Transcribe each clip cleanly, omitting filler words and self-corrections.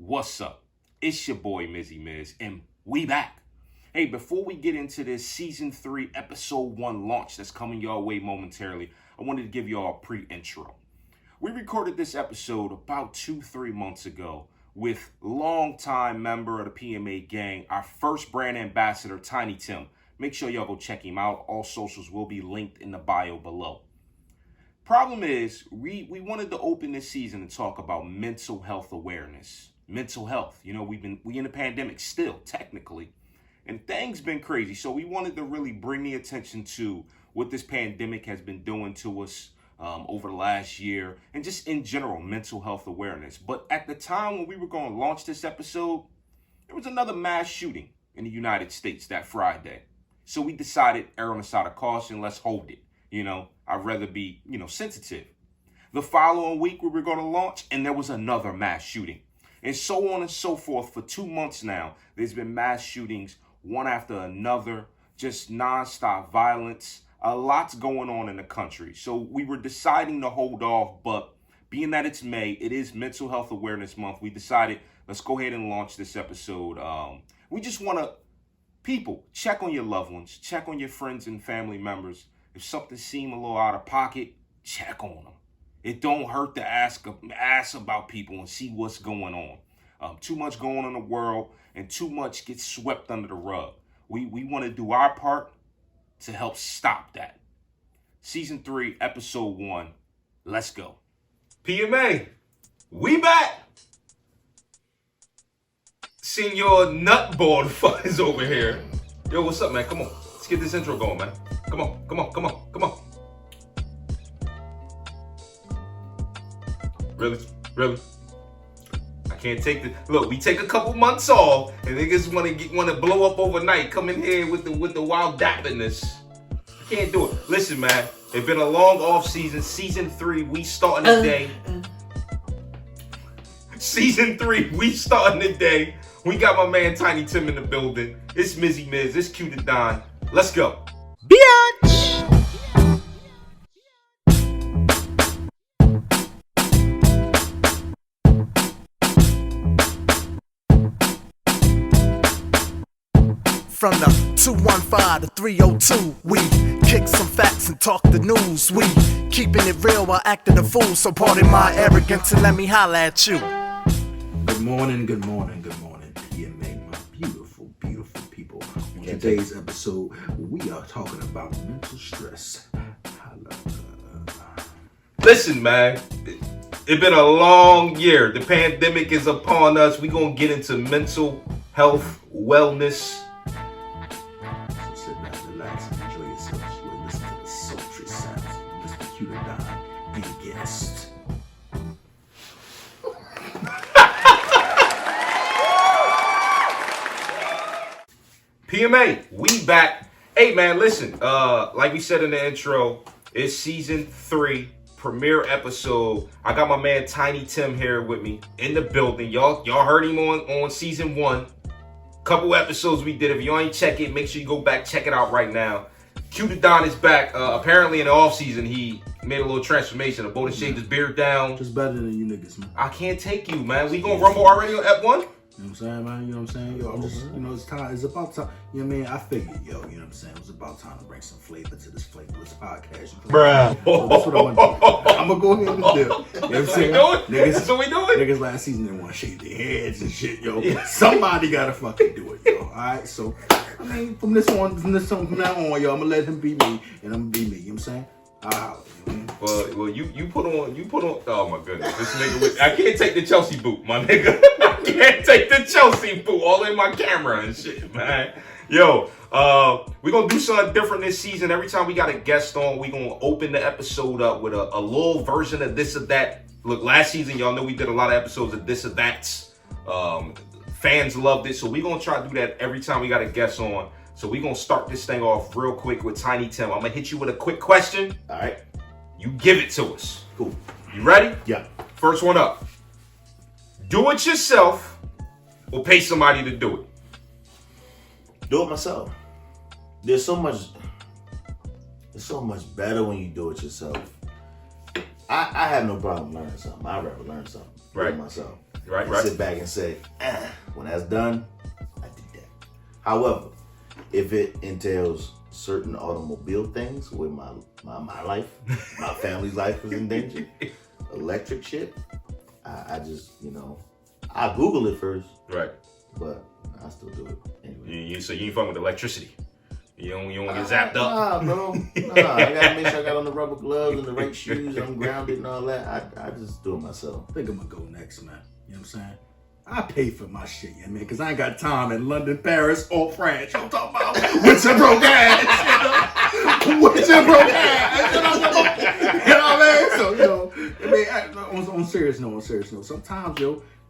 What's up? It's your boy Mizzy Miz, and we back. Hey, before we get into this Season 3, Episode 1 launch that's coming your way momentarily, I wanted to give y'all a pre-intro. We recorded this episode about 2-3 months ago with longtime member of the PMA gang, our first brand ambassador, TINYTIM. Make sure y'all go check him out. All socials will be linked in the bio below. Problem is, we wanted to open this season and talk about mental health awareness. Mental health, we in a pandemic still, technically, and things been crazy. So we wanted to really bring the attention to what this pandemic has been doing to us over the last year, and just in general, mental health awareness. But at the time when we were going to launch this episode, there was another mass shooting in the United States that Friday. So we decided, err on the side of caution, let's hold it. I'd rather be, sensitive. The following week we were going to launch, and there was another mass shooting. And so on and so forth. For 2 months now, there's been mass shootings, one after another, just nonstop violence. A lot's going on in the country. So we were deciding to hold off, but being that it's May, it is Mental Health Awareness Month, we decided, let's go ahead and launch this episode. We just want to, people, check on your loved ones, check on your friends and family members. If something seems a little out of pocket, check on them. It don't hurt to ask about people and see what's going on. Too much going on in the world, and too much gets swept under the rug. We want to do our part to help stop that. Season 3, Episode 1. Let's go. PMA, we back. Senor Nutball Fuzz over here. Yo, what's up, man? Come on. Let's get this intro going, man. Come on. Really? I can't take the look. We take a couple months off, and niggas want to blow up overnight. Come in here with the wild dappiness. I can't do it. Listen, man. It's been a long off season. Season 3, we starting today. Season 3, we starting today. We got my man TINYTIM in the building. It's Mizzy Miz. It's Q to Don. Let's go. Biatch. From the 215 to 302, we kick some facts and talk the news. We keeping it real while acting a fool. So pardon my arrogance and let me holla at you. Good morning, PMA, my beautiful people. On today's episode, we are talking about mental stress. Listen, man. It's been a long year. The pandemic is upon us. We're going to get into mental health, wellness. Sit back, relax, and enjoy yourselves. We're listening to the sultry sounds of Mr. Q to Don and guest. PMA, we back. Hey, man, listen. Like we said in the intro, it's Season 3, premiere episode. I got my man TINYTIM here with me in the building. Y'all heard him on Season 1. Couple episodes we did. If you ain't check it, make sure you go back, check it out right now. Q to Don is back. Apparently in the off season, he made a little transformation. The Bolden shaved his beard down. Just better than you niggas, man. I can't take you, man. We gonna rumble already at 1? You know what I'm saying, man? You know what I'm saying? Yo, I'm just, it's time. It's about time. You know what I mean? I figured, you know what I'm saying? It was about time to bring some flavor to this flavorless podcast. Bruh. So that's what I want to do. I'm going to go ahead and do. You know what I'm saying? That's what we doing? Niggas last season didn't want to shave their heads and shit, yo. Somebody got to fucking do it, yo. All right? So, I mean, from now on, yo, I'm going to let him be me, and I'm going to be me. You know what I'm saying? Well, you put on. Oh my goodness, this nigga I can't take the Chelsea boot, my nigga. I can't take the Chelsea boot all in my camera and shit, man. Yo, we're gonna do something different this season. Every time we got a guest on, we're gonna open the episode up with a little version of this or that. Look, last season, y'all know we did a lot of episodes of this or that's. Fans loved it, so we're gonna try to do that every time we got a guest on. So we're going to start this thing off real quick with TINYTIM. I'm going to hit you with a quick question. All right. You give it to us. Cool. You ready? Yeah. First one up. Do it yourself or pay somebody to do it? Do it myself. There's so much better when you do it yourself. I have no problem learning something. I'd rather learn something. Right. Myself. Right, and right. sit back and say, when that's done, I did that. However, if it entails certain automobile things where my life, my family's life is in danger, electric shit, I just, I Google it first. Right. But I still do it anyway. So you ain't fucking with electricity. You don't get zapped up. Nah, bro. Nah, I gotta make sure I got on the rubber gloves and the right shoes. I'm grounded and all that. I just do it myself. I think I'm gonna go next, man. You know what I'm saying? I pay for my shit, yeah, man, because I ain't got time in London, Paris, or France. I'm talking about with your broke ass. With your broke ass. You know what I mean? So, on serious note, sometimes,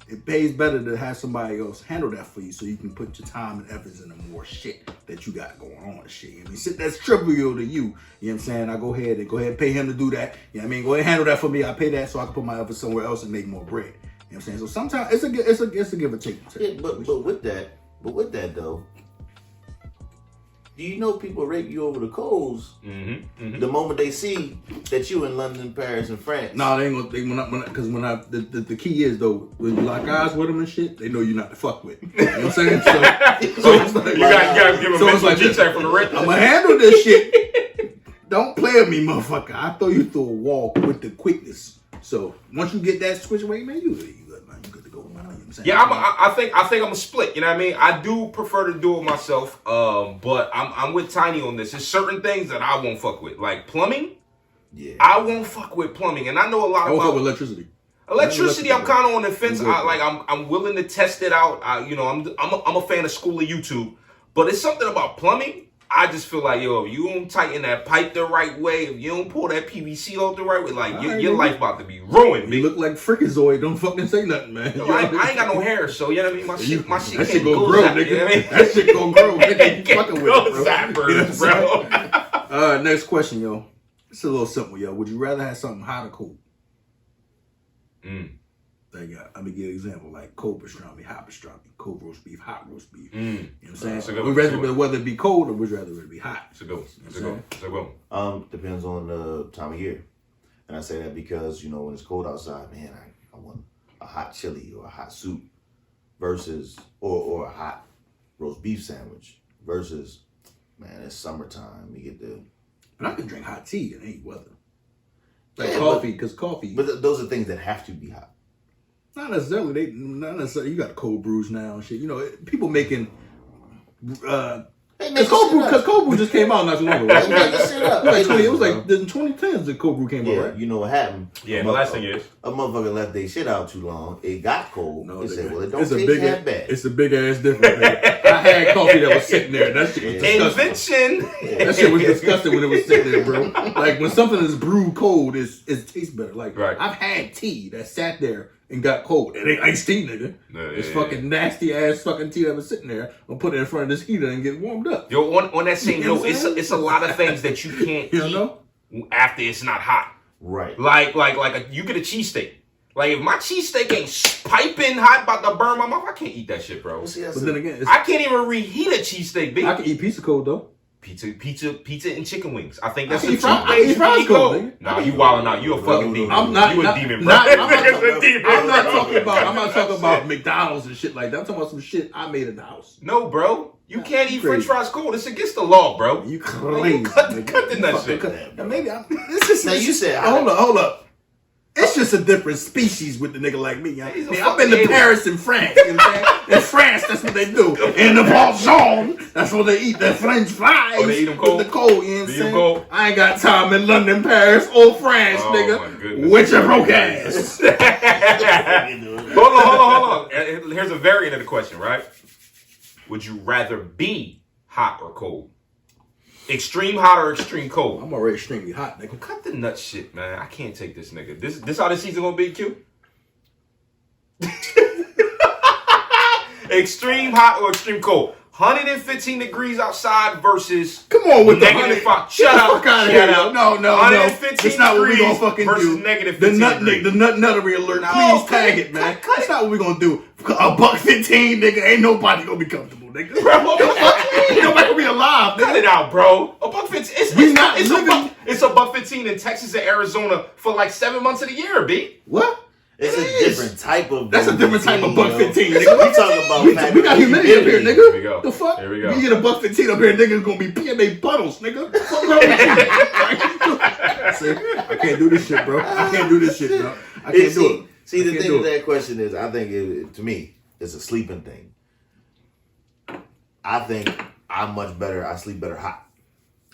it pays better to have somebody else handle that for you so you can put your time and efforts into more shit that you got going on and shit. I mean, shit that's trivial to you. You know what I'm saying? I go ahead and pay him to do that. You know what I mean? Go ahead and handle that for me. I pay that so I can put my effort somewhere else and make more bread. You know what I'm saying? So sometimes it's a give or take. Yeah, but with that though, do you know people rape you over the coals the moment they see that you in London, Paris, and France? No, they ain't gonna. Because the key is though, when you lock eyes with them and shit, they know you're not to fuck with. You know what I'm saying? So it's like, you gotta give them a mental detail from the red. I'm gonna handle this shit. Don't play with me, motherfucker. I throw you through a wall with the quickness. So once you get that switch away, man, you good, man. You good to go, man. You know what I'm saying? Yeah, I think I'm a split. You know what I mean? I do prefer to do it myself, but I'm with Tiny on this. There's certain things that I won't fuck with, like plumbing. Yeah, I won't fuck with plumbing, and I know a lot I won't about fuck with electricity. Electricity, I'm kind of on the fence. I'm willing to test it out. I'm a fan of School of YouTube, but it's something about plumbing. I just feel like, if you don't tighten that pipe the right way, if you don't pull that PVC out the right way, like your life about to be ruined. You look like Freakazoid. Don't fucking say nothing, man. I ain't got no hair, so you know what I mean. My shit that can't shit go grow, zap, nigga. you know what I mean? That shit gon' grow. Nigga, you fucking with it, bro. Zappers, bro. Next question, yo. It's a little simple, yo. Would you rather have something hot or cold? I'm gonna give you an example, like cold pastrami, hot pastrami, cold roast beef, hot roast beef. You know what I'm saying? We'd rather whether it be cold or we'd rather it be hot. It's a good one. Depends on the time of year. And I say that because, when it's cold outside, man, I want a hot chili or a hot soup versus, or a hot roast beef sandwich versus, man, it's summertime. You get the... But I can drink hot tea in any weather. Like coffee, because coffee... But those are things that have to be hot. Not necessarily. You got cold brews now and shit. People making... Because cold brew just came out not too long ago. It was like in 2010s that cold brew came out, right? You know what happened? Yeah, the last thing is a motherfucker left their shit out too long. It got cold. No, they said, well, it don't taste that bad. It's a big ass difference. I had coffee that was sitting there. That shit was disgusting. Invention. That shit was disgusting when it was sitting there, bro. Like when something is brewed cold, it tastes better. Like I've had tea that sat there and got cold. It ain't iced tea, nigga. It's fucking nasty ass fucking tea that was sitting there. I'm putting it in front of this heater and get warmed up. Yo, on that same note, it's a lot of things that you can't eat after it's not hot. Right. Like you get a cheesesteak. Like if my cheesesteak ain't piping hot, about to burn my mouth, I can't eat that shit, bro. See, but then again, I can't even reheat a cheesesteak, bitch. I can eat pizza cold though. Pizza and chicken wings. I think that's the two ways you can eat cold. Nah, you wildin' out. You a fucking demon. I'm not. You a demon, bro. I'm not talking about McDonald's and shit like that. I'm talking about some shit I made in the house. No, bro. You can't eat French fries cold. It's against the law, bro. You crazy. Cut the nut shit. Now maybe it's just. Now you said. Hold up. It's just a different species with the nigga like me. I've been to Paris and France. You know what I'm saying? In France, that's what they do. In the Pension, that's what they eat. The French fries. Oh, they eat them cold? With the cold, you know what I'm saying? I ain't got time in London, Paris, or France, nigga. With your broke ass. Hold on. Here's a variant of the question, right? Would you rather be hot or cold? Extreme hot or extreme cold? I'm already extremely hot, nigga. Cut the nut shit, man. I can't take this nigga. This how this season gonna be, Q? Extreme hot or extreme cold? 115 degrees outside versus come on with negative 5. Shut up. No. 115 That's not what we gonna fucking versus do. Negative 15 degrees. The nuttery alert. Please tag it, man. That's not what we gonna do. $1.15, nigga. Ain't nobody gonna be comfortable, nigga. Ain't nobody gonna be alive, nigga. Cut it out, bro. $1.15. It's $1.15 in Texas and Arizona for like 7 months of the year, B. What? It's a different type of. That's a different type of $1.15, $1.15, yo. nigga. We talking about. We got humidity up here, nigga. Here we go. The fuck? Here we go. You get a $1.15 up here, nigga, gonna be PMA puddles, nigga. Fuck wrong with you? See, I can't do this shit, bro. I can't do this shit, bro. I can't do it. See, the thing with that question is, I think to me, it's a sleeping thing. I think I sleep better hot.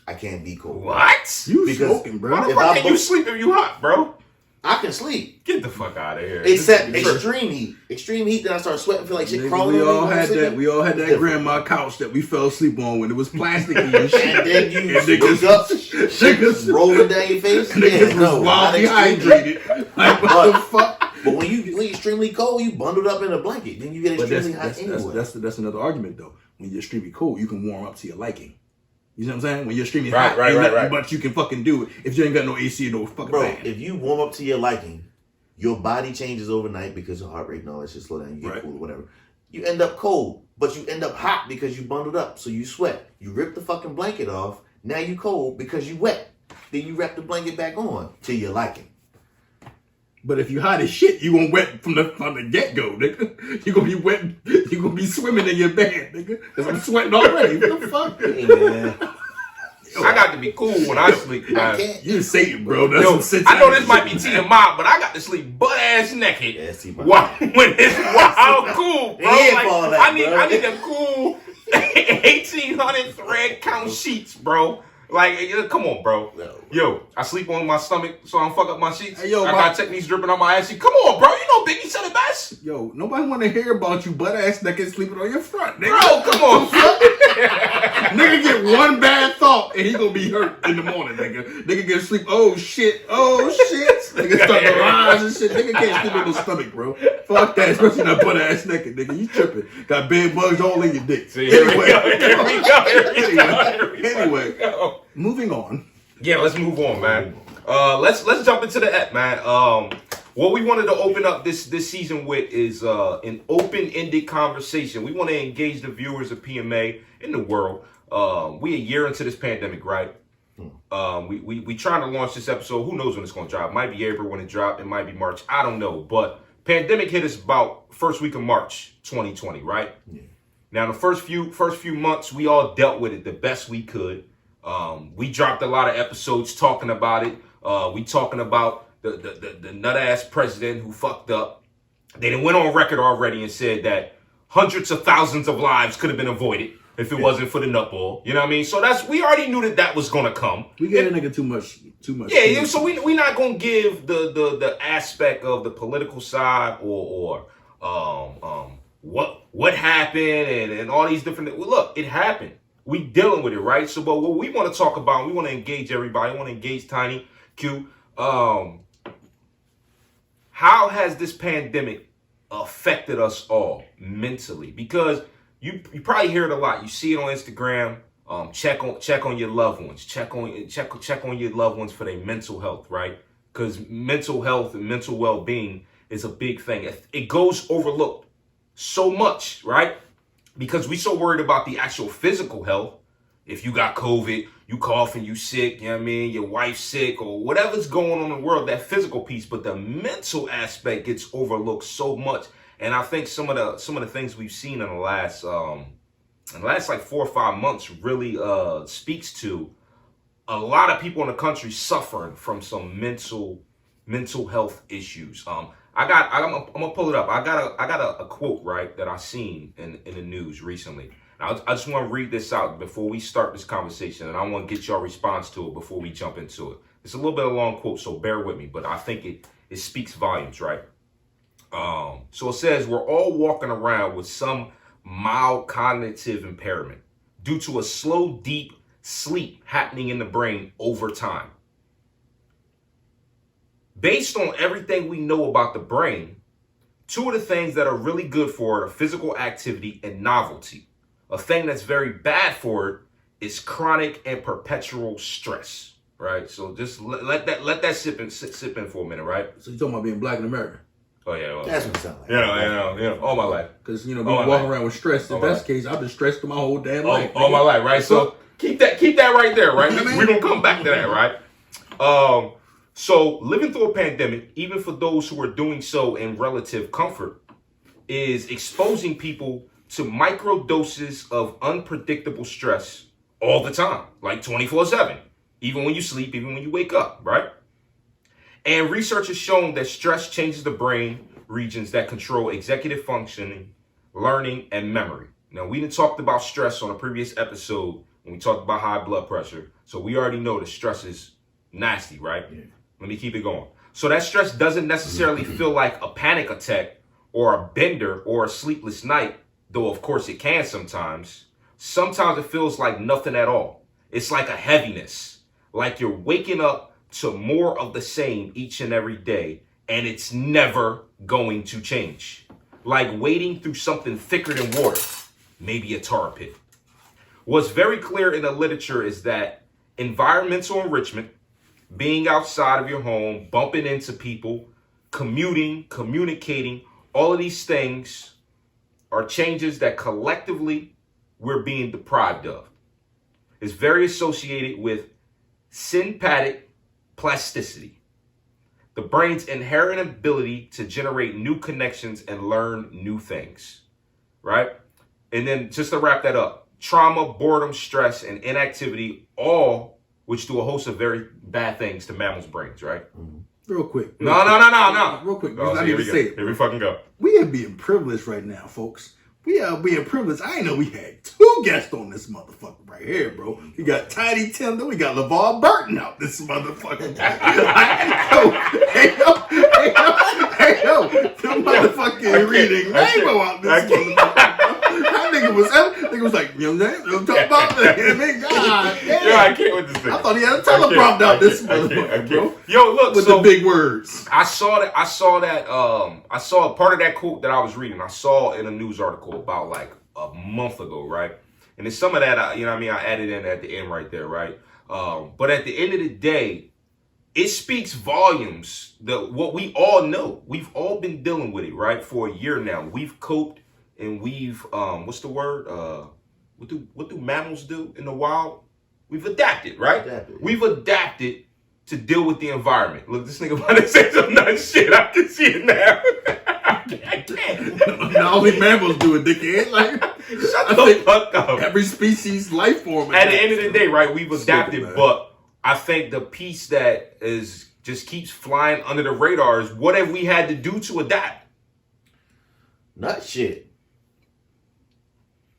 I can't be cold. What? You Because smoking, bro. Why the fuck can you sleep if you hot, bro? I can sleep. Get the fuck out of here. Except extreme heat. Extreme heat, then I start sweating, feel like shit Nigga, crawling. we on me all when I'm had that. sleeping. We all had that grandma couch that we fell asleep on when it was plasticky and shit. And then you And wake up, niggas rolling down your face. niggas no, was not wild extreme. dehydrated. Like what the fuck? But when you extremely cold, you bundled up in a blanket. Then you get But extremely hot anyway. that's another argument though. When you're extremely cold, you can warm up to your liking. You know what I'm saying? When you're extremely hot, ain't nothing but you can fucking do it if you ain't got no AC or no fucking Bro, fan. if you warm up to your liking, your body changes overnight because your heart rate and all that shit slow down. You get Right. cool or whatever. You end up cold, but you end up hot because you bundled up. So you sweat. You rip the fucking blanket off. Now you cold because you wet. Then you wrap the blanket back on to your liking. But if you hot as shit, you gonna wet from the get go, nigga. You gonna be wet. You gonna be swimming in your bed, nigga. Cause I'm sweating already. What the fuck? Hey, man. I got to be cool when I sleep, I man. can't. You Satan, bro. That's Yo, some Satan I know this might be shit. TMI, but I got to sleep butt ass naked. Yeah, see, my When it's wild cool, bro. He ain't Like, falling out, I need bro. a cool 1,800 thread count sheets, bro. Like, come on, bro. No. Yo, I sleep on my stomach so I don't fuck up my sheets. Hey, yo, I my- got techniques dripping on my ass sheet. Come on, bro. You know Biggie said it best. Yo, nobody want to hear about you butt ass naked sleeping on your front, nigga. Bro, come on. Nigga get one bad thought and he gonna be hurt in the morning, nigga. Nigga get sleep. Oh shit. Nigga start to rise and shit. Nigga can't sleep on no stomach, bro. Fuck that, especially that butt ass naked, nigga. You tripping? Got bed bugs all in your dick. See, here we go. Anyway, moving on. Yeah, let's move on, man. Let's jump into the app, man. What we wanted to open up this season with is an open-ended conversation. We want to engage the viewers of PMA in the world. We a year into this pandemic, right? We trying to launch this episode. Who knows when it's gonna drop? Might be April when it dropped. It might be March. I don't know. But pandemic hit us about first week of March 2020, right? Yeah. Now the first few months we all dealt with it the best we could. We dropped a lot of episodes talking about it. We talking about the nut ass president who fucked up. They done went on record already and said that hundreds of thousands of lives could have been avoided if it wasn't for the nutball. You know what I mean? So we already knew that was gonna come. We gave a nigga too much. Yeah, so we not gonna give the aspect of the political side or what happened and all these different. Well, look, it happened. We dealing with it, right? So, but what we want to talk about, we want to engage everybody. We want to engage Tiny Q. How has this pandemic affected us all mentally? Because you probably hear it a lot. You see it on Instagram. Check on your loved ones. Check on your loved ones for their mental health, right? Because mental health and mental well-being is a big thing. It goes overlooked so much, right? Because we so worried about the actual physical health. If you got COVID, you coughing, you sick, you know what I mean? Your wife's sick or whatever's going on in the world, that physical piece, but the mental aspect gets overlooked so much. And I think some of the things we've seen in the last like 4 or 5 months really speaks to a lot of people in the country suffering from some mental health issues. I'm gonna pull it up. I got a quote, right, that I seen in the news recently. Now, I just want to read this out before we start this conversation, and I want to get your response to it before we jump into it. It's a little bit of a long quote, so bear with me, but I think it speaks volumes, right? So it says, we're all walking around with some mild cognitive impairment due to a slow, deep sleep happening in the brain over time. Based on everything we know about the brain, two of the things that are really good for it are physical activity and novelty. A thing that's very bad for it is chronic and perpetual stress, right? So just let that sip in for a minute, right? So you talking about being black in America? Oh yeah, well, That's what it sounds like. yeah, all my life. Because being walking around with stress. If that's the case, I've been stressed through my whole damn life. All my life, right? So keep that right there, right? You know what I mean? We're gonna come back to that, right? So living through a pandemic, even for those who are doing so in relative comfort, is exposing people to micro doses of unpredictable stress all the time, like 24/7, even when you sleep, even when you wake up, right? And research has shown that stress changes the brain regions that control executive functioning, learning, and memory. Now, we done talked about stress on a previous episode when we talked about high blood pressure. So we already know that stress is nasty, right? Yeah. Let me keep it going. So that stress doesn't necessarily feel like a panic attack or a bender or a sleepless night, though of course it can sometimes. Sometimes it feels like nothing at all. It's like a heaviness, like you're waking up to more of the same each and every day, and it's never going to change. Like wading through something thicker than water, maybe a tar pit. What's very clear in the literature is that environmental enrichment, being outside of your home, bumping into people, commuting, communicating, all of these things are changes that collectively we're being deprived of. It's very associated with sympathetic plasticity, the brain's inherent ability to generate new connections and learn new things, right? And then just to wrap that up, trauma, boredom, stress, and inactivity, all which do a host of very bad things to mammals' brains, right? Real quick. No. Real quick. Oh, I need to say it. Here we fucking go. We are being privileged right now, folks. We are being privileged. I know we had 2 guests on this motherfucker right here, bro. We got Tiny Tim, then we got LeVar Burton out this motherfucker. Hey, yo, the motherfucking reading Rainbow out this motherfucker. That nigga was like, you know what I'm talking about? God damn. Yo, I can't with this thing. I thought he had a teleprompter out this motherfucker, bro. Yo, look, with the big words. I saw a part of that quote that I was reading. I saw in a news article about like a month ago, right? And then some of that, I added in at the end right there, right? But at the end of the day, it speaks volumes. What we all know, we've all been dealing with it, right? For a year now, we've coped and we've what's the word? What do mammals do in the wild? We've adapted, right? We've adapted to deal with the environment. Look, this nigga about to say some nice shit. I can see it now. I can't. Not only mammals do it, dickhead. Like, shut the fuck up. Every species, life form. At the end of the day, right, we've adapted, but I think the piece that is just keeps flying under the radar is what have we had to do to adapt? Not shit.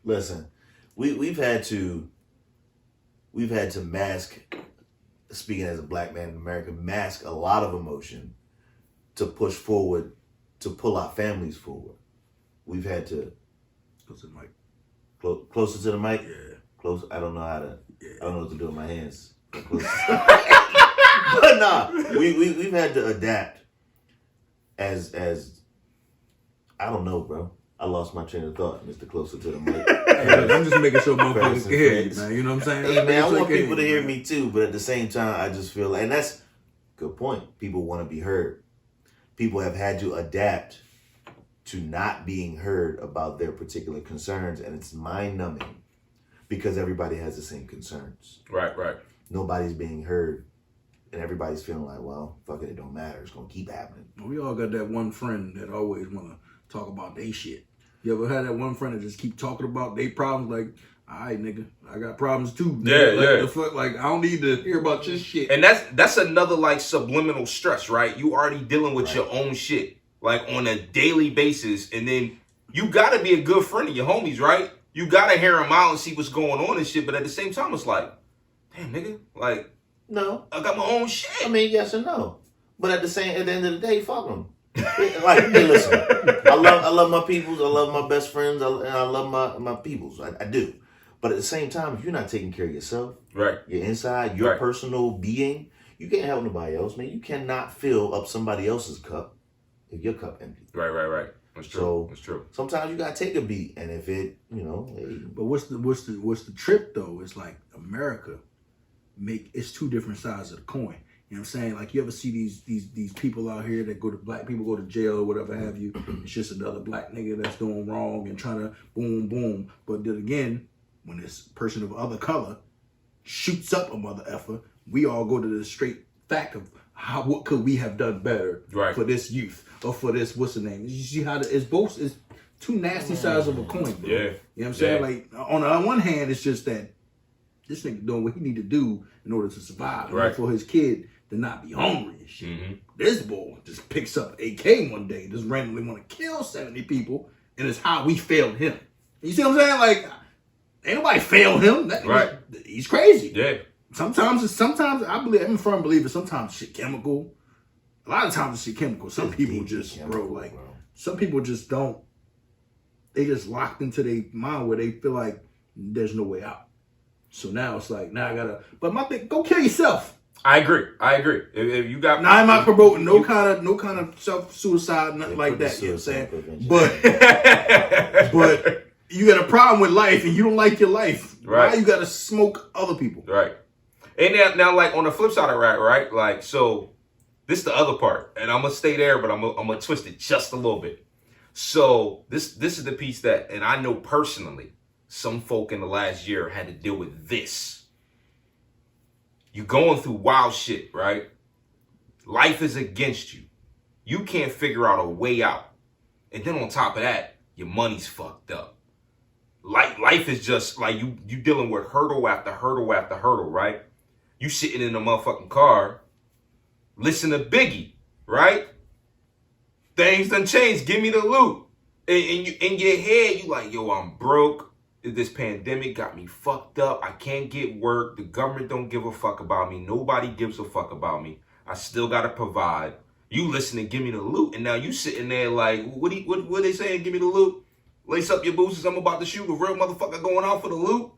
Listen, we've had to mask, speaking as a black man in America, mask a lot of emotion to push forward, to pull our families forward. We've had to closer to the mic. Closer to the mic. Yeah. Close. I don't know how to. Yeah. I don't know what to do with my hands. But nah, we've had to adapt as I don't know, bro. I lost my train of thought, Mr. Closer to the mic. Hey, I'm just making sure motherfuckers can hear you, man. You know what I'm saying? Hey, man, I want people to hear me too, but at the same time, I just feel like, and that's a good point. People want to be heard. People have had to adapt to not being heard about their particular concerns, and it's mind-numbing because everybody has the same concerns. Right. Nobody's being heard, and everybody's feeling like, well, fuck it, it don't matter. It's going to keep happening. We all got that one friend that always want to talk about they shit. You ever had that one friend that just keep talking about their problems? Like, all right, nigga, I got problems too. Yeah. The fuck, like, I don't need to hear about your shit. And that's another like subliminal stress, right? You already dealing with your own shit, like on a daily basis, and then you gotta be a good friend of your homies, right? You gotta hear them out and see what's going on and shit. But at the same time, it's like, damn, nigga, like, no, I got my own shit. I mean, yes and no, but at the end of the day, fuck them. Like, hey, listen, I love my peoples, I love my best friends, and I love my peoples. I do. But at the same time, if you're not taking care of yourself, right, your inside, your personal being, you can't help nobody else, man. You cannot fill up somebody else's cup if your cup empty. Right. That's true. So that's true. Sometimes you gotta take a beat, and if it, hey. But what's the trip though? It's like America it's 2 different sides of the coin. You know what I'm saying? Like, you ever see these people out here that black people go to jail or whatever have you. It's just another black nigga that's doing wrong and trying to boom. But then again, when this person of other color shoots up a mother effer, we all go to the straight fact of what could we have done better Right. for this youth or for this, what's the name? You see how it's two nasty sides of a coin, bro. Yeah. You know what I'm saying? Yeah. Like, on the one hand, it's just that this nigga doing what he need to do in order to survive. Right. And for his kid to not be hungry and shit. Mm-hmm. This boy just picks up AK one day, just randomly want to kill 70 people, and it's how we failed him. You see what I'm saying? Like, ain't nobody failed him. Right. He's crazy. Yeah. Sometimes I believe, I'm a firm believer, sometimes shit chemical. A lot of times it's shit chemical. Some people just, some people just don't, they just locked into their mind where they feel like there's no way out. So now it's like, now I gotta, but my thing, go kill yourself. I agree. If you got, Now I'm not promoting no kind of self-suicide, nothing like that, you know what I'm saying? But you got a problem with life and you don't like your life. Right. Why you gotta smoke other people? Right. And now, like, on the flip side of that, right? Like, so this is the other part, and I'm gonna stay there, but I'm gonna twist it just a little bit. So this is the piece that, and I know personally, some folk in the last year had to deal with this. You going through wild shit, right? Life is against you. You can't figure out a way out, and then on top of that, your money's fucked up. Life is just like you dealing with hurdle after hurdle after hurdle, right? You sitting in a motherfucking car, listen to Biggie, right? Things done changed. Give me the loot. And you in your head, you like, yo, I'm broke. This pandemic got me fucked up. I can't get work. The government don't give a fuck about me. Nobody gives a fuck about me. I still gotta provide. You listen and give me the loot, and now you sitting there like, what they saying? Give me the loot. Lace up your boots, I'm about to shoot a real motherfucker going out for the loot.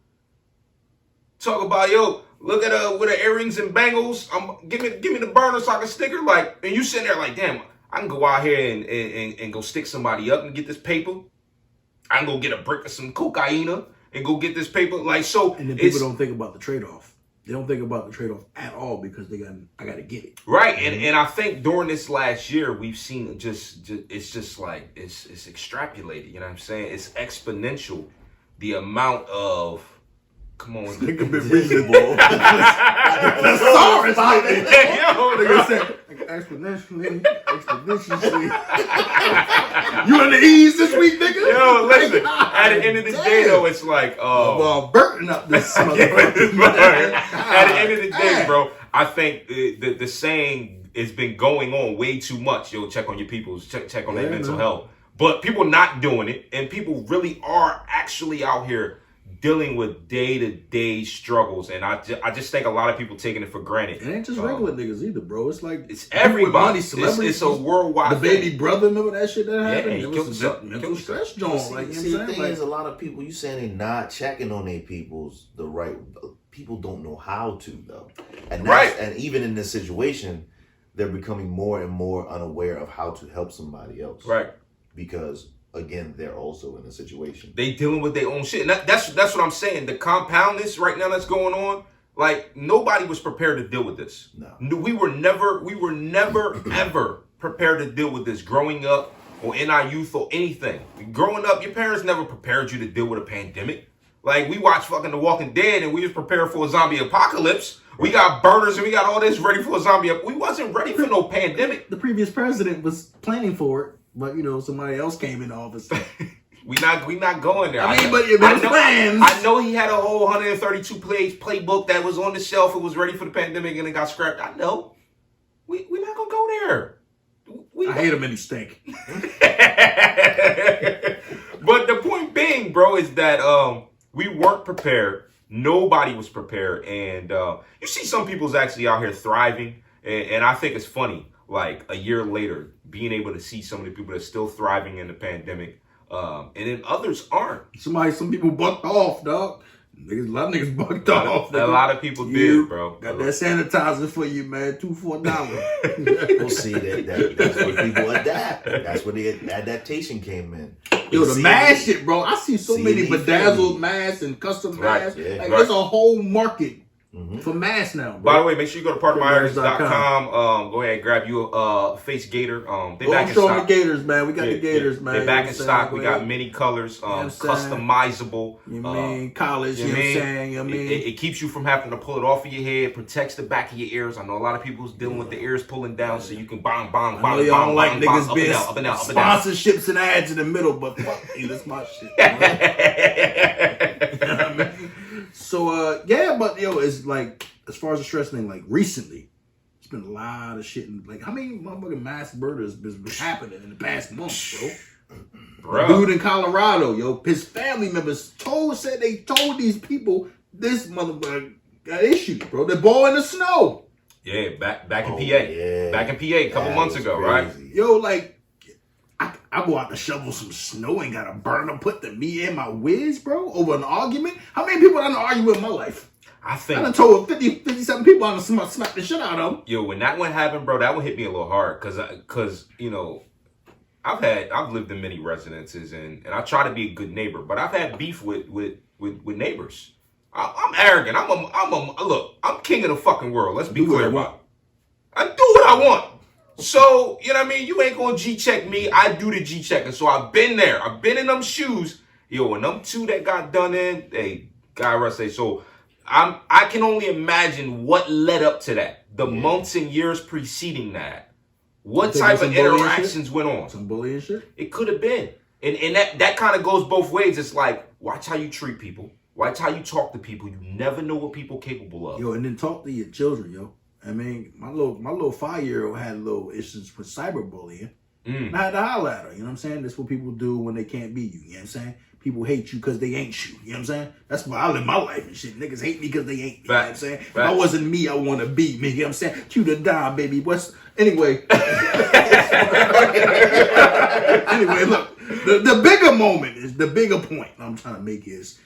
Talk about, yo, look at with the earrings and bangles. Give me the burner so I can stick her. Like, and you sitting there like, damn, I can go out here and go stick somebody up and get this paper. I can go get a brick of some cocaine and go get this paper. Like, so. And then people don't think about the trade-off. They don't think about the trade-off at all because I got to get it. Right. And I think during this last year, we've seen just it's just like, it's extrapolated. You know what I'm saying? It's exponential. The amount of, come on. Think a bit reasonable. Thesaurus, nigga said, exponentially. You in the E's this week, nigga? Yo, listen. At the end of the day, though, it's like, well, burning up this motherfucker. At the end of the day, bro, I think the saying has been going on way too much. Yo, check on your peoples, check on their mental health. But people not doing it, and people really are actually out here dealing with day-to-day struggles, and I just think a lot of people taking it for granted. It ain't just regular niggas either, bro. It's like it's everybody. Celebrities. It's a worldwide. The baby brother, remember that shit that happened? Yeah, it was a mental stress joint. Like, see, the thing is, a lot of people, you saying they not checking on their peoples the right. People don't know how to though, and and even in this situation, they're becoming more and more unaware of how to help somebody else, right? Because again, they're also in a situation. They dealing with their own shit. And that's what I'm saying. The compoundness right now that's going on, like nobody was prepared to deal with this. No. We were never ever prepared to deal with this growing up or in our youth or anything. Growing up, your parents never prepared you to deal with a pandemic. Like we watched fucking The Walking Dead and we was prepared for a zombie apocalypse. We got burners and we got all this ready for a zombie. We wasn't ready for no pandemic. The previous president was planning for it. But you know, somebody else came in office. we not going there. I mean, but it was plans. I know he had a whole 132-page playbook that was on the shelf. It was ready for the pandemic and it got scrapped. I know. We're not gonna go there. I hate him and he stink. But the point being, bro, is that we weren't prepared. Nobody was prepared, and you see some people's actually out here thriving, and I think it's funny. Like a year later, being able to see some of the people that are still thriving in the pandemic, and then others aren't. Some people bucked off, dog. A lot of niggas bucked off. A lot of people did, bro. Got that sanitizer for you, man. $2 for $1. We'll see that's where people adapt. That's where the adaptation came in. Yo, the mask shit, bro. I see so many bedazzled masks and custom masks. Yeah, There's a whole market for mass now, bro. By the way, make sure you go to partofmyheritage.com. Go ahead and grab you a face gator. They back in stock. The gators, man. We got the gators, man. They're back in stock. We got many colors, customizable. You mean college? You know what I'm saying? You mean it keeps you from having to pull it off of your head. Protects the back of your ears. I know a lot of people's dealing with the ears pulling down, so you can bang, bang, I bang, know y'all don't like bang, niggas bang, being up and down, up and down, up and down. sponsorships and ads in the middle, but fuck you, that's my shit. You know what I mean? So yeah, but yo, it's like as far as the stress thing, like recently, it's been a lot of shit. Like how many motherfucking mass murders been happening in the past month, bro? Dude in Colorado, yo, his family members said they told these people this motherfucker got issues, bro. They're in the snow. Yeah, back in PA. Yeah. Back in PA a couple months ago, crazy. Right? Yo, like, I go out to shovel some snow and got a burner put the me in my whiz, bro, over an argument. How many people I done argue with in my life? I done told 57 people I done smacked the shit out of them. Yo, when that one happened, bro, that one hit me a little hard because you know, I've lived in many residences and I try to be a good neighbor, but I've had beef with neighbors. I'm arrogant. Look, I'm king of the fucking world. Let's be clear about it. I do what I want. So, you know what I mean? You ain't gonna G-check me. I do the G-checking. So I've been there. I've been in them shoes. Yo, and them two that got done in, hey, God rest say. So I can only imagine what led up to that. The months and years preceding that. What type of interactions went on? Some bullying shit? It could have been. And that kind of goes both ways. It's like, watch how you treat people. Watch how you talk to people. You never know what people are capable of. Yo, and then talk to your children, yo. I mean, my little 5-year-old had little issues with cyberbullying. And I had to holler at her, you know what I'm saying? That's what people do when they can't be you know what I'm saying? People hate you because they ain't you, you know what I'm saying? That's why I live my life and shit. Niggas hate me because they ain't me, you know what I'm saying? If I wasn't me, I want to be me, you know what I'm saying? Cue the dime, baby. Anyway. Anyway, look, the bigger moment is, the bigger point I'm trying to make is,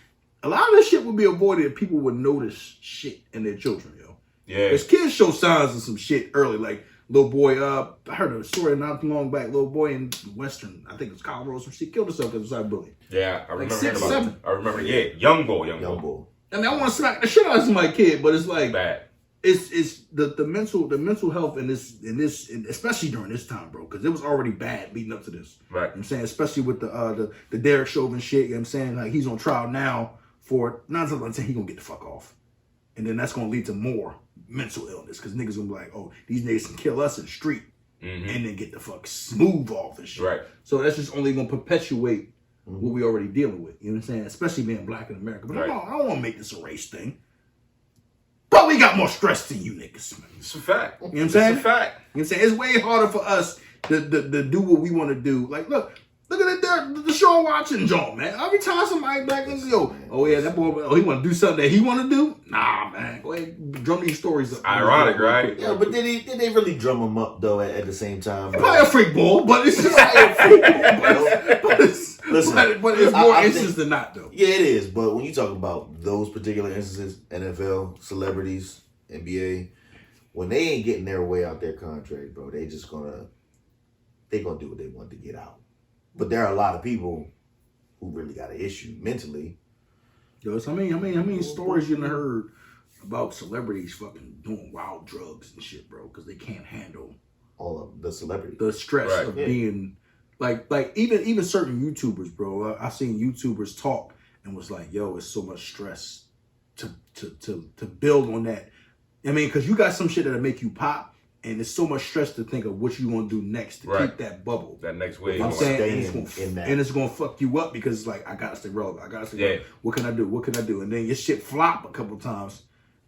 a lot of this shit would be avoided if people would notice shit in their children, yo. Yeah. Because kids show signs of some shit early. Like, little boy, I heard a story not too long back. Little boy in Western, I think it was Colorado, some shit, killed herself because of cyberbullying. Yeah, I remember. Like 6, 7. I remember, yeah. Young boy. I mean, I want to smack the shit out of my kid, but it's like, bad. It's the mental health in this, especially during this time, bro, because it was already bad leading up to this. Right. You know what I'm saying? Especially with the Derek Chauvin shit, you know what I'm saying? Like, he's on trial now for 9 times out of 10, he gonna get the fuck off. And then that's gonna lead to more mental illness, because niggas gonna be like, oh, these niggas can kill us in the street and then get the fuck smooth off and shit. Right. So that's just only gonna perpetuate what we already dealing with. You know what I'm saying? Especially being black in America. But I don't want to make this a race thing. But we got more stress than you niggas. It's a fact. You know what I'm saying? It's a fact. You know what I'm saying? It's way harder for us to do what we want to do. Like, look at the show I'm watching, John, man. Every time somebody black niggas go, oh yeah, that boy, he want to do something that he want to do? Nah, man. Go ahead, drum these stories up. Ironic, right? Yeah, but did they really drum him up though at the same time? Probably a freak ball, but it's just like a freak ball. But it's more instances than not, though. Yeah, it is. But when you talk about those particular instances, NFL, celebrities, NBA, when they ain't getting their way out their contract, bro, they gonna do what they want to get out. But there are a lot of people who really got an issue mentally. Yo, so how many stories you done heard about celebrities fucking doing wild drugs and shit, bro, because they can't handle all of the celebrities, the stress of being like even certain YouTubers, bro. I seen YouTubers talk and was like, yo, it's so much stress to build on that. I mean, because you got some shit that'll make you pop. And it's so much stress to think of what you want to do next to keep that bubble. That next wave. You know what I'm saying? And it's going to fuck you up because it's like, I got to stay relevant. I got to stay relevant. What can I do? What can I do? And then your shit flop a couple times.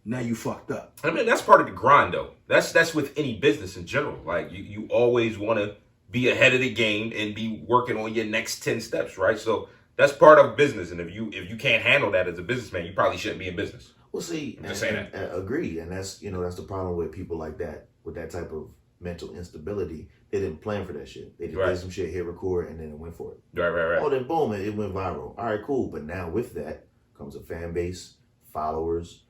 Now you fucked up. I mean, that's part of the grind, though. That's with any business in general. Like, you always want to be ahead of the game and be working on your next 10 steps, right? So that's part of business. And if you can't handle that as a businessman, you probably shouldn't be in business. Well, see, I'm just saying that. Agree. And that's the problem with people like that. With that type of mental instability, they didn't plan for that shit. They just did some shit, hit record, and then it went for it. Right. Oh, then boom, it went viral. All right, cool. But now with that comes a fan base, followers.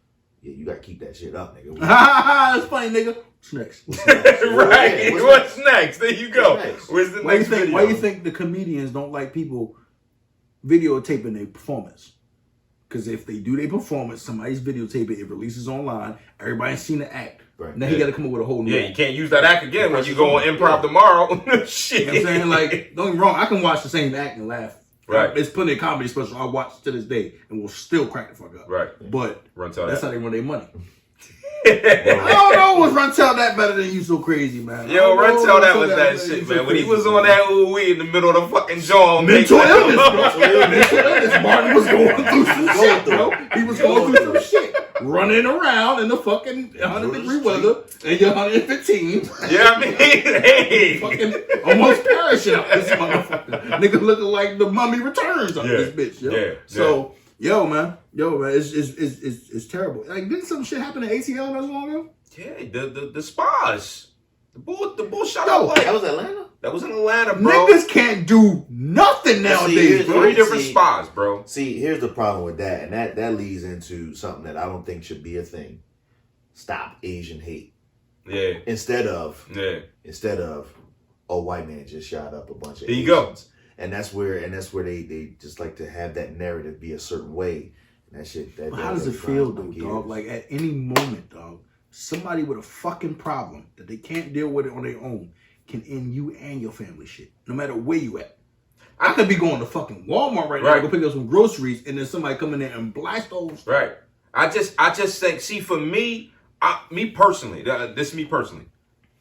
Yeah, you gotta keep that shit up, nigga. That's funny, nigga. What's next? Right. What's next? There you go. Where's the next video? Why you think the comedians don't like people videotaping their performance? Because if they do their performance, somebody's videotape it, it releases online. Everybody's seen the act. Right. Now he got to come up with a whole new Yeah, act. you can't use that act again when you go on improv tomorrow. Shit. You know what I'm saying? Like, don't get me wrong, I can watch the same act and laugh. Right. There's plenty of comedy specials I watch to this day and will still crack the fuck up. Right. But that's how they run their money. I don't know, was Runtel that better than You So Crazy, man? Yo, Runtel, that was that shit, man. When he was on that ooh-wee in the middle of the fucking jaw. Mental illness, bro. Mental illness. Martin was going through some shit, bro. He was going through some shit. Running around in the fucking 100-degree weather and you're 115. Yeah, I mean, hey. Fucking almost perishing out this motherfucker. Nigga looking like the Mummy Returns on this bitch, yo. Yeah. So, yo, man, it's terrible. Like, didn't some shit happen at ATL not so long ago? Yeah, the spas. The bull shot Yo, up like. That was Atlanta? That was in Atlanta, bro. Niggas can't do nothing nowadays, bro. 3 different spas, bro. See, here's the problem with that, and that leads into something that I don't think should be a thing. Stop Asian hate. Yeah. Instead of a white man just shot up a bunch of There you Asians. go. And that's where they just like to have that narrative be a certain way. And that shit. But how does it feel, though, dog? Like, at any moment, dog, somebody with a fucking problem that they can't deal with it on their own can end you and your family shit, no matter where you at. I could be going to fucking Walmart right now to go pick up some groceries, and then somebody come in there and blast those. Right. I just think, see, for me, me personally, this is me personally,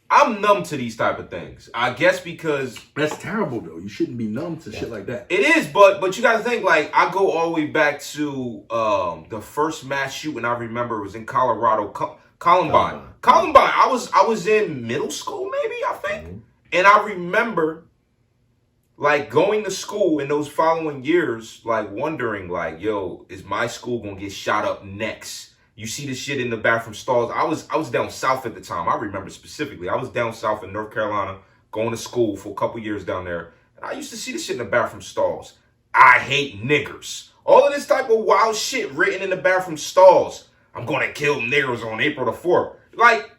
I'm numb to these type of things. I guess because that's terrible, though. You shouldn't be numb to shit like that. It is, but you got to think, like, I go all the way back to the first mass shooting I remember was in Colorado, Columbine. I was in middle school, maybe, I think. And I remember, like, going to school in those following years, like, wondering, like, yo, is my school going to get shot up next? You see the shit in the bathroom stalls. I was down south at the time. I remember specifically. I was down south in North Carolina, going to school for a couple years down there. And I used to see the shit in the bathroom stalls. I hate niggers. All of this type of wild shit written in the bathroom stalls. I'm going to kill niggers on April the 4th. Like,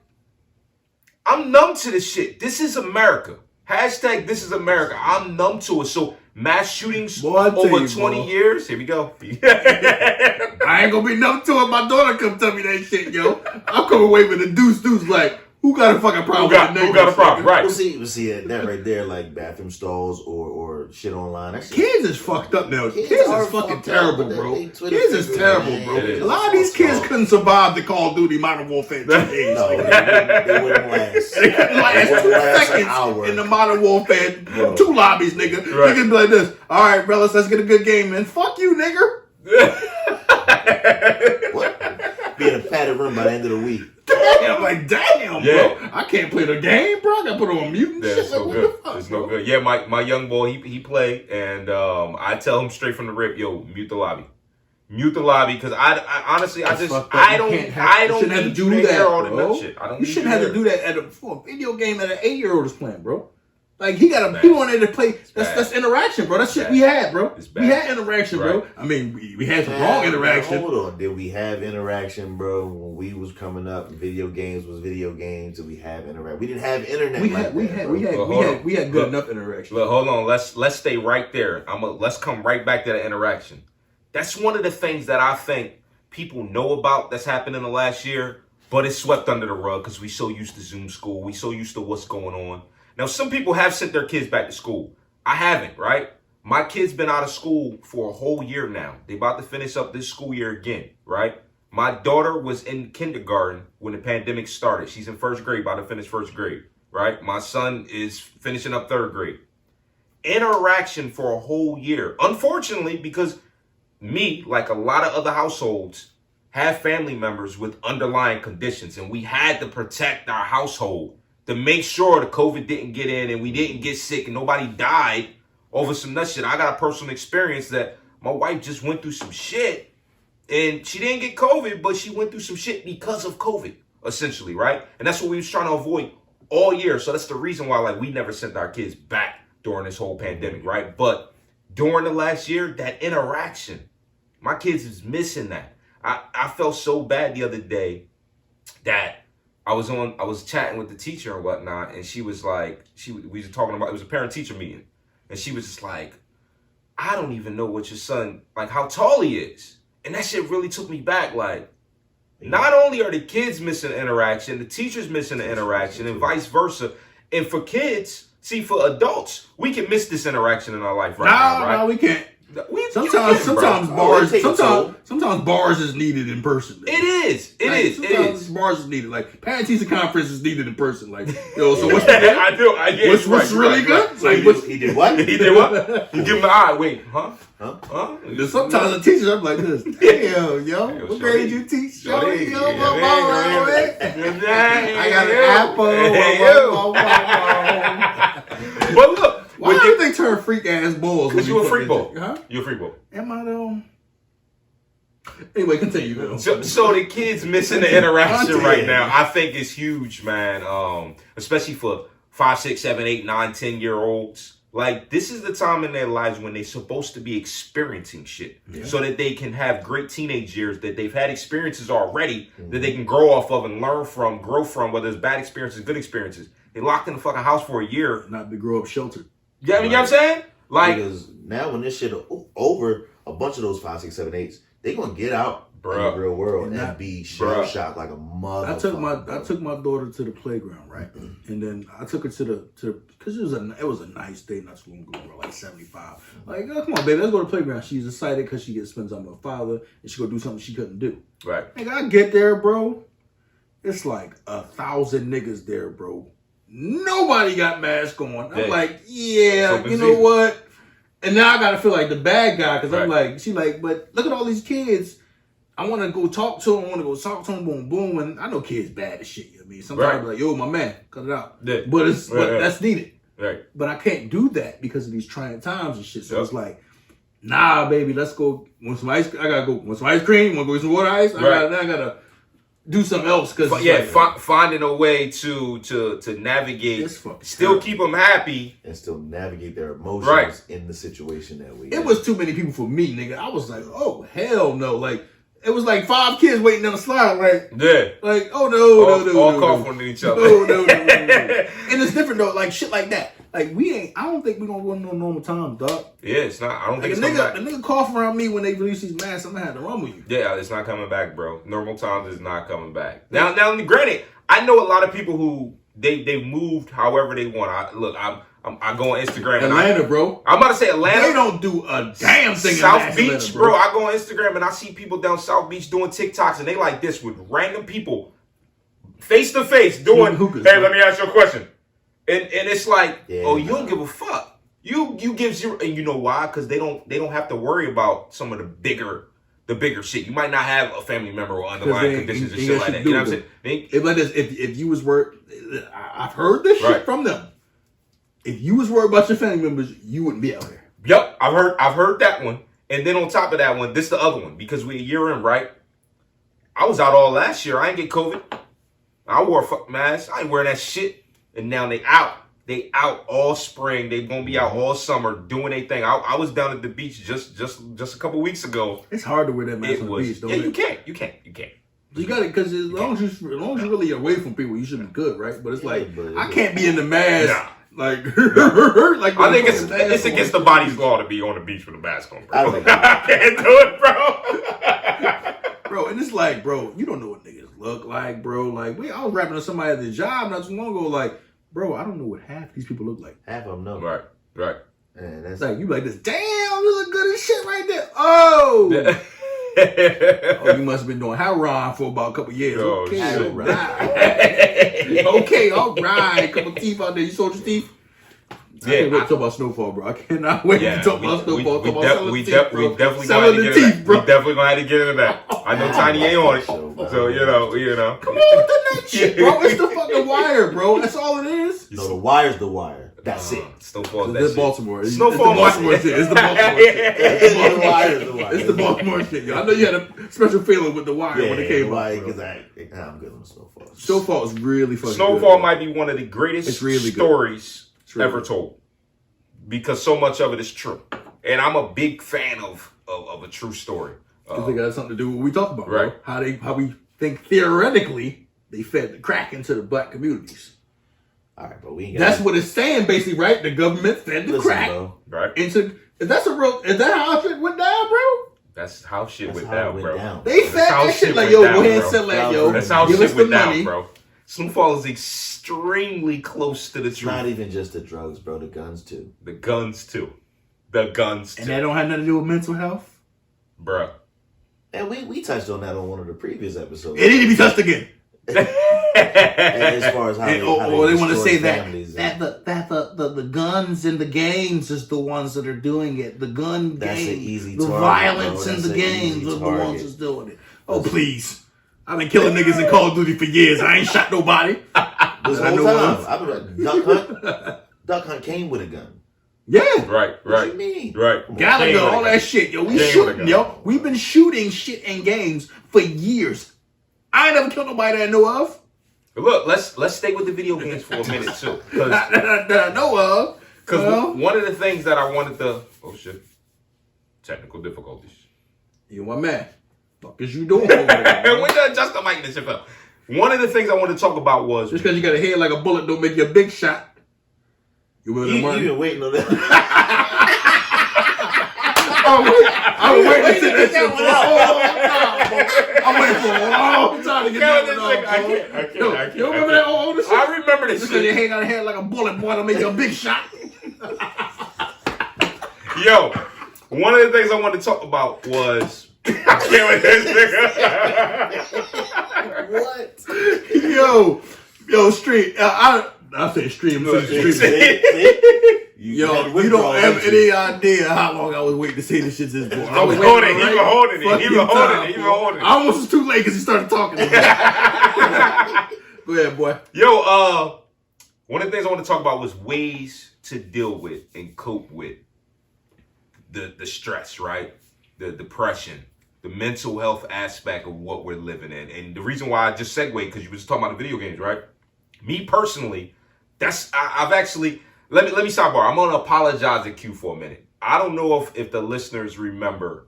I'm numb to this shit. This is America. Hashtag this is America. I'm numb to it. So mass shootings over 20 years. Here we go. I ain't gonna be numb to it. My daughter come tell me that shit, yo. I'm coming away with a deuce like, who got a fucking problem with who got a problem? Right. We'll see that right there, like bathroom stalls or shit online. That shit. Kids is fucked up now. Kids is fucking terrible, bro. Kids is terrible, bro. A lot of these kids couldn't survive the Call of Duty Modern Warfare 2 days. No, they wouldn't last. They couldn't last 2 seconds in the Modern Warfare 2 lobbies, nigga. Right. Niggas be like this. All right, brothers, let's get a good game, man. Fuck you, nigga. What? Be in a padded room by the end of the week. Damn, like, damn, bro. I can't play the game, bro. I gotta put on mute and shit. It's no like, good. What the fuck, It's bro? no good. Yeah, my young boy, he played, and I tell him straight from the rip, yo, mute the lobby. Mute the lobby, because I honestly, I don't shouldn't have to do that, bro. You shouldn't have to do that for a video game that an 8-year-old is playing, bro. Like, he wanted to play. That's interaction, bro. That's shit we had, bro. We had interaction, bro. I mean, we had some wrong interaction. Hold on. Did we have interaction, bro, when we was coming up? Video games was video games. Did we have interaction? We didn't have internet. We had good enough interaction. Look, hold on. Let's stay right there. Let's come right back to the interaction. That's one of the things that I think people know about that's happened in the last year, but it's swept under the rug because we so used to Zoom school. We so used to what's going on. Now, some people have sent their kids back to school. I haven't, right? My kid's been out of school for a whole year now. They about to finish up this school year again, right? My daughter was in kindergarten when the pandemic started. She's in first grade, about to finish first grade, right? My son is finishing up third grade. Interaction for a whole year. Unfortunately, because me, like a lot of other households, have family members with underlying conditions, and we had to protect our household to make sure the COVID didn't get in and we didn't get sick and nobody died over some nut shit. I got a personal experience that my wife just went through some shit and she didn't get COVID, but she went through some shit because of COVID, essentially, right? And that's what we was trying to avoid all year. So that's the reason why, like, we never sent our kids back during this whole pandemic, right? But during the last year, that interaction, my kids is missing that. I felt so bad the other day that I was chatting with the teacher and whatnot, and she was like, we were talking about, it was a parent-teacher meeting, and she was just like, I don't even know what your son, like, how tall he is. And that shit really took me back. Like, not only are the kids missing interaction, the teachers missing the interaction, and vice versa. And for kids, see, for adults, we can miss this interaction in our life right now, right? No, we can't. Sometimes bars is needed in person. It is. Bars is needed. Like parent teacher conference is needed in person. Like, yo, so what's what's really good? So Like, he did what? He did what? You give him the eye. Wait, huh? Sometimes the teachers, I'm like this. Damn, yo, what grade you teach? Yo, I got an apple. But look. Why do they turn freak ass balls? Because you a freak ball. Huh? You a freak ball. Am I though? Anyway, continue though. So the kids missing the interaction right now, I think is huge, man. Especially for 5, 6, 7, 8, 9, 10-year-olds. Like, this is the time in their lives when they're supposed to be experiencing shit. Yeah. So that they can have great teenage years, that they've had experiences already, that they can grow off of and learn from, grow from, whether it's bad experiences, good experiences. They locked in the fucking house for a year. Not to grow up sheltered. Yeah, you know what I'm saying? Like, because now when this shit over, a bunch of those 5, 6, 7, 8s, they gonna get out in the real world and be shell shocked like a mother. I took my daughter to the playground, right, and then I took her to because it was a nice day not too long ago. We were like 75. Like, oh, come on, baby, let's go to the playground. She's excited because she gets spend time with her father and she go do something she couldn't do. Right. Nigga, I get there, bro. It's like 1,000 niggas there, bro. Nobody got mask on. I'm like, yeah, you know what? And now I gotta feel like the bad guy because I'm like, she like, but look at all these kids. I want to go talk to them. Boom, boom. And I know kids bad as shit. You know what I mean? Sometimes I be like, yo, my man, cut it out. Yeah. But that's needed. Right. But I can't do that because of these trying times and shit. So it's like, nah, baby, let's go. Want some ice? I gotta go. Want some ice cream? Want to go get some water ice? I gotta do something else because finding a way to navigate, still keep them happy and still navigate their emotions in the situation that we. It was too many people for me, nigga. I was like, oh hell no, like it was like 5 kids waiting on the slide, like oh no, all coughing on each other. No. And it's different though, like shit like that. Like I don't think we gonna go no normal time, dog. Yeah, it's not. I don't think it's coming back. The nigga cough around me when they release these masks. I'm gonna have to run with you. Yeah, it's not coming back, bro. Normal times is not coming back. Now, granted, I know a lot of people who they moved however they want. I go on Instagram. Atlanta, bro. I'm about to say Atlanta. They don't do a damn thing. South Beach, Atlanta, bro. I go on Instagram and I see people down South Beach doing TikToks and they like this with random people, face to face, doing. Hey, let me ask you a question. And it's like, you don't give a fuck. You give zero, and you know why? Because they don't have to worry about some of the bigger shit. You might not have a family member or underlying conditions and shit like that. You know what I'm saying? If you was worried, I've heard this shit from them. If you was worried about your family members, you wouldn't be out here. Yep, I've heard that one. And then on top of that one, this the other one because we a year in, right? I was out all last year. I ain't get COVID. I wore a fucking mask. I ain't wearing that shit. And now they out. They out all spring. They gonna be out all summer doing their thing. I was down at the beach just a couple weeks ago. It's hard to wear that mask on the beach, though. Yeah, you can't. You got it because as long as you're really away from people, you should be good, right? But it's like I can't be in the mask. Nah. Like, I think it's against the body's law to be on the beach with a mask on, bro. I can't do it, bro. Bro, and it's like, bro, you don't know what niggas look like, bro. Like, I was rapping to somebody at the job not too long ago, like, bro, I don't know what half these people look like. Half of them know. Right. And that's like, you like this, damn, you look good as shit right there. Oh! Oh, you must have been doing heroin for about a couple years. Okay, all right. Couple teeth out there. You sold your teeth? I can't wait to talk about Snowfall, bro. I cannot wait to talk about Snowfall. We definitely gonna have to get into that. We definitely gonna have to get into that. I know Tiny ain't on it, so you know. Come on with the next shit, bro. It's the fucking Wire, bro. That's all it is. No, the Wire's the Wire. That's it. Snowfall's that's Baltimore. Snowfall, Baltimore shit. It's the Baltimore shit. It's the Baltimore shit. Yo, I know you had a special feeling with the Wire when it came out. Because I'm good on Snowfall. Snowfall is really fucking Snowfall good, might be one of the greatest stories ever told because so much of it is true, and I'm a big fan of a true story. I think that has something to do with what we talk about, right? Bro. How we think theoretically they fed the crack into the black communities. All right, but that's what it's saying, basically, right? The government fed the crack into. Is that how it went down, bro? That's how shit That's went how it down, went bro. down. They That's fat how that shit shit like, went yo, down, go ahead and bro. sell that, yo. That's how Give shit us the went down, money. bro. Snowfall is extremely close to the It's truth. not even just the drugs, bro. The guns too. The guns too. The guns too. And that don't have nothing to do with mental health? Bruh. And we touched on that on one of the previous episodes. It need to be touched again. And as far as how And, they want to destroy say that families the guns in the games is the ones that are doing it. The gun That's game, an easy the target, violence bro. in That's the an games easy are the ones target. that's doing it. Oh, please. I've been killing niggas in Call of Duty for years. I ain't shot nobody. This I whole know time, of. I've been like, Duck Hunt. Duck Hunt came with a gun. Yeah. Right, What you mean? right. Gallagher, all that shit. Yo, we Game with a shooting, gun. yo. We've been shooting shit in games for years. I ain't never killed nobody that I know of. Look, let's stay with the video games for a minute too, That I know of. because one of the things that I wanted to technical difficulties. You my man. Fuck is you doing over there? And we done adjust the mic this shit up. One of the things I wanted to talk about was Just because you got a head like a bullet don't make you a big shot. You remember that You one? been waiting on that. I'm waiting to get that shit for a long time, bro. I'm waiting for a long time to get that one off, I bro. can't. You remember that old shit? I remember this Just because your shit. head got a head like a bullet, boy, don't make you a big shot. Yo, one of the things I wanted to talk about was I can't with this nigga. What? Yo, stream. I say stream. Stream. Yo, you don't have any idea how long I was waiting to say this shit to this boy. I was holding waiting it, for he the been holding it, he fucking been holding time, it, he been bro. holding it. I almost was too late because he started talking. Go ahead, boy. Yo, one of the things I want to talk about was ways to deal with and cope with the stress, right? The depression, the mental health aspect of what we're living in. And the reason why I just segued, because you was talking about the video games, right? Me personally, I've actually, let me sidebar. I'm going to apologize to Q for a minute. I don't know if the listeners remember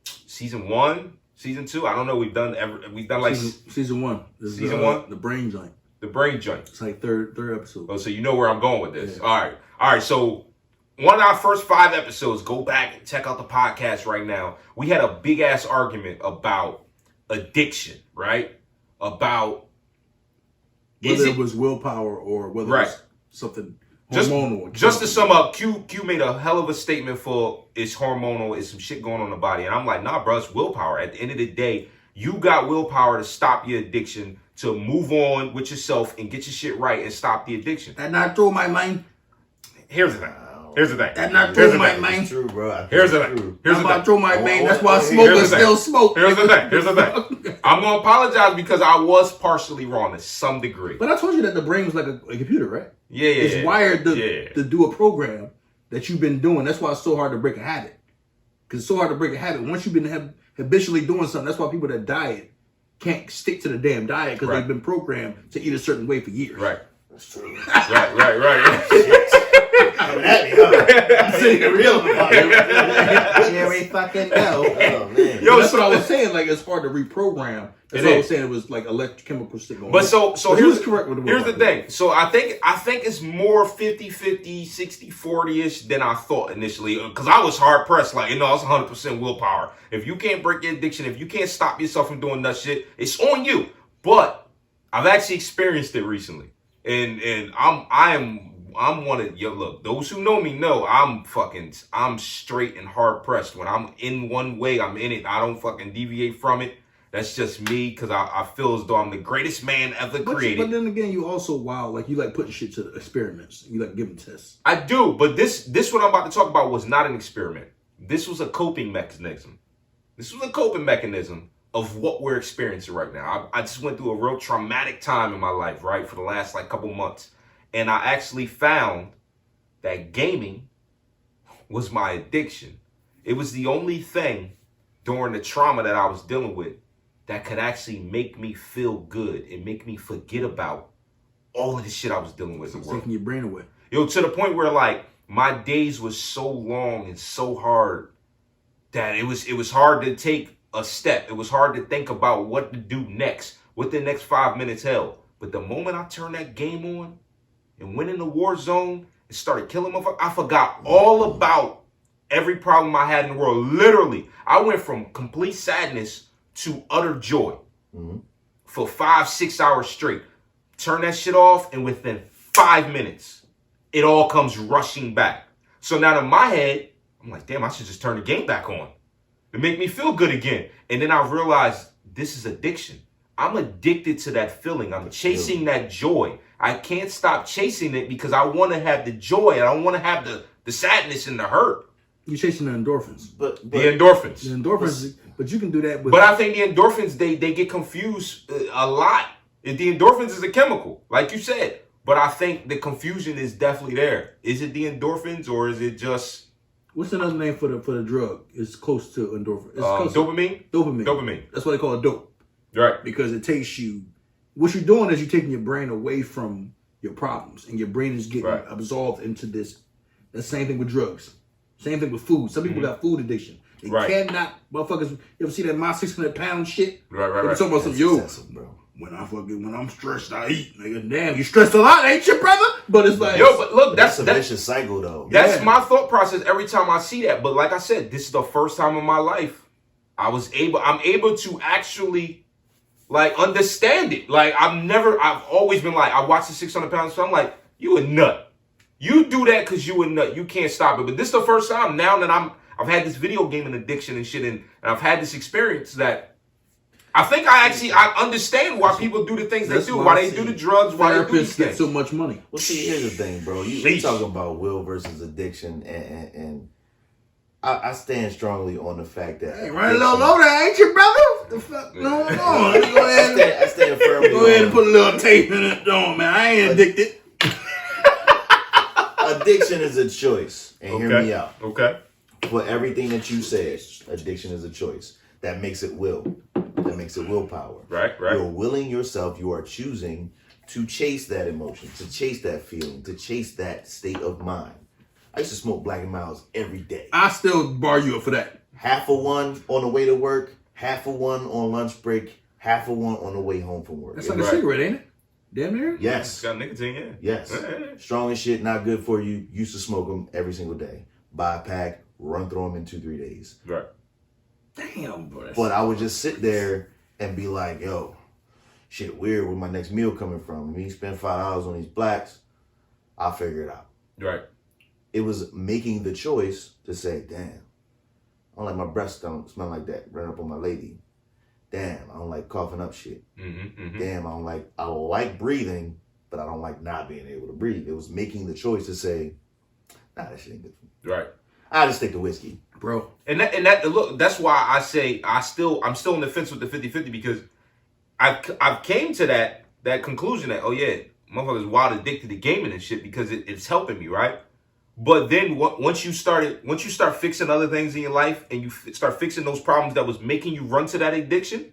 season 1, season 2. I don't know. We've done like season 1. This Season is, 1? The brain joint. the brain joint. It's like third episode. Oh, so you know where I'm going with this. Yeah. All right. So one of our first 5 episodes, go back and check out the podcast right now. We had a big ass argument about addiction, right? About Whether it was willpower or whether it was something hormonal. Just to sum up, Q made a hell of a statement for it's hormonal, it's some shit going on in the body. And I'm like, nah, bro, it's willpower. At the end of the day, you got willpower to stop your addiction, to move on with yourself and get your shit right and stop the addiction. That not true, my mind. Here's the thing. That not true, my mind. It's true, bro. Here's the thing. That's not true, my man. That's why Here's smokers the thing. still smoke. Here's the thing. I'm going to apologize because I was partially wrong to some degree. But I told you that the brain was like a computer, right? Yeah. It's wired to do a program that you've been doing. That's why it's so hard to break a habit. Because it's so hard to break a habit. Once you've been habitually doing something, that's why people that diet can't stick to the damn diet because they've been programmed to eat a certain way for years. Right. That's true. Right. I'm sitting here real about it. Here we fucking go. Oh, man. Yo, That's what I was saying. Like, it's hard to reprogram. That's what I was saying. It was like electrochemical shit going on. But so he here's was correct with the here's the willpower. thing. So I think it's more 50-50, 60-40-ish than I thought initially. Because I was hard pressed. Like, it's 100% willpower. If you can't break your addiction, if you can't stop yourself from doing that shit, it's on you. But I've actually experienced it recently. And I'm one of look, those who know me know I'm straight and hard pressed. When I'm in one way, I'm in it. I don't fucking deviate from it. That's just me because I feel as though I'm the greatest man ever created. But then again, you also wild. Like, you like putting shit to experiments. You like giving tests. I do, but this what I'm about to talk about was not an experiment. This was a coping mechanism. This was a coping mechanism of what we're experiencing right now. I just went through a real traumatic time in my life, right, for the last couple months. And I actually found that gaming was my addiction. It was the only thing during the trauma that I was dealing with that could actually make me feel good and make me forget about all of the shit I was dealing with in the world. Taking your brain away. To the point where my days was so long and so hard that it was hard to take a step. It was hard to think about what to do next, what the next 5 minutes held. But the moment I turned that game on and went in the war zone and started killing motherfuckers, I forgot all about every problem I had in the world. Literally, I went from complete sadness to utter joy for 5-6 hours straight. Turn that shit off, and within 5 minutes, it all comes rushing back. So now in my head, I'm like, damn, I should just turn the game back on to make me feel good again. And then I realized this is addiction. I'm addicted to that feeling. I'm chasing that joy. I can't stop chasing it because I want to have the joy. I don't want to have the sadness and the hurt. You're chasing the endorphins. But the endorphins. The endorphins, but you can do that with... But I think the endorphins, they get confused a lot. The endorphins is a chemical, like you said. But I think the confusion is definitely there. Is it the endorphins or is it just... What's another name for the drug? It's close to endorphin. It's dopamine? Dopamine. Dopamine. That's why they call it dope. Right. Because it takes you... What you're doing is you're taking your brain away from your problems. And your brain is getting absorbed into this. The same thing with drugs. Same thing with food. Some people got food addiction. They cannot... Motherfuckers... You ever see that My 600 Pound shit? Right. They're talking about some... Yo, bro. When I'm stressed, I eat. Nigga, damn, you stressed a lot, ain't you, brother? But it's like... Yo, but look, that's a vicious cycle, though. That's my thought process every time I see that. But like I said, this is the first time in my life I'm able to actually, like, understand it. Like, I've always been like, I watch the 600 Pounds, so I'm like, you a nut. You do that because you a nut. You can't stop it. But this is the first time now that I've had this video gaming addiction and shit, and I've had this experience that I think I understand why people do the things they do, why they do the drugs, why they do these things. Get so much money. Well, see, here's the thing, bro. You talking about will versus addiction, and I stand strongly on the fact that... Hey, run a little low there, ain't you, brother? The fuck going on? Let me go ahead I stand firmly go ahead and put a little tape in it. No, man, I ain't addicted. Addiction is a choice, and hear me out. Okay. For everything that you said, addiction is a choice. That makes it will. That makes it willpower. Right. You're willing yourself. You are choosing to chase that emotion, to chase that feeling, to chase that state of mind. I used to smoke Black and Milds every day. I still bar you up for that. Half of one on the way to work, half of one on lunch break, half of one on the way home from work. That's like a cigarette, ain't it? Damn near? Yes. It's got nicotine, yeah. Yes. Strong as shit, not good for you. Used to smoke them every single day. Buy a pack, run through them in 2-3 days. Right. Damn, bro. But I would just sit there and be like, yo, shit weird where my next meal coming from. Me spend $5 on these blacks, I'll figure it out. Right. It was making the choice to say, damn, I don't like my breasts don't smell like that. Run up on my lady. Damn, I don't like coughing up shit. Damn, I like breathing, but I don't like not being able to breathe. It was making the choice to say, nah, that shit ain't good for me. Right. I just stick to whiskey. Bro. And that look, that's why I say I'm still on the fence with the 50-50 because I've came to that conclusion that, oh yeah, motherfuckers wild addicted to gaming and shit because it's helping me, right? But then once you start fixing other things in your life and you start fixing those problems that was making you run to that addiction,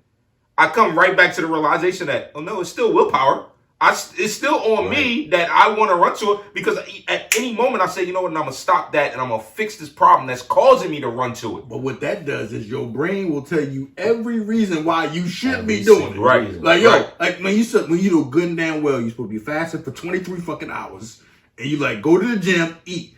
I come right back to the realization that, oh no, it's still willpower. It's still on me that I want to run to it because at any moment I say, you know what, and I'm going to stop that and I'm going to fix this problem that's causing me to run to it. But what that does is your brain will tell you every reason why you should be doing it. Right. Like, yo, like when you do good and damn well, you're supposed to be fasting for 23 fucking hours and you like go to the gym, eat.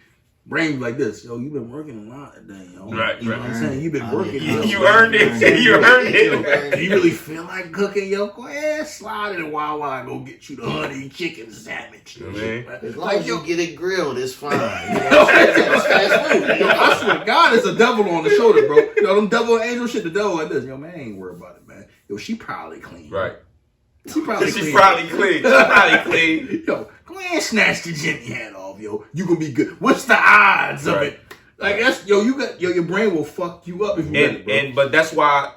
Brain be like this, yo, you've been working a lot today, yo. Right, you know what I'm saying? You've been working. You earned it. You earned it. Do you really feel like cooking, yo? Go ahead, slide in a Wawa and go get you the honey chicken sandwich. You know what I mean? As long as you get it grilled, it's fine. It's fast food. Yo, I swear to God, it's a devil on the shoulder, bro. Yo, them devil and angel shit, the devil like this. Yo, man, I ain't worried about it, man. Yo, she probably clean. Right. She probably clean. Yo, go ahead and snatch the Jimmy hat off, yo. You gonna be good. What's the odds of it? Like that's your brain will fuck you up if you let it, bro. But that's why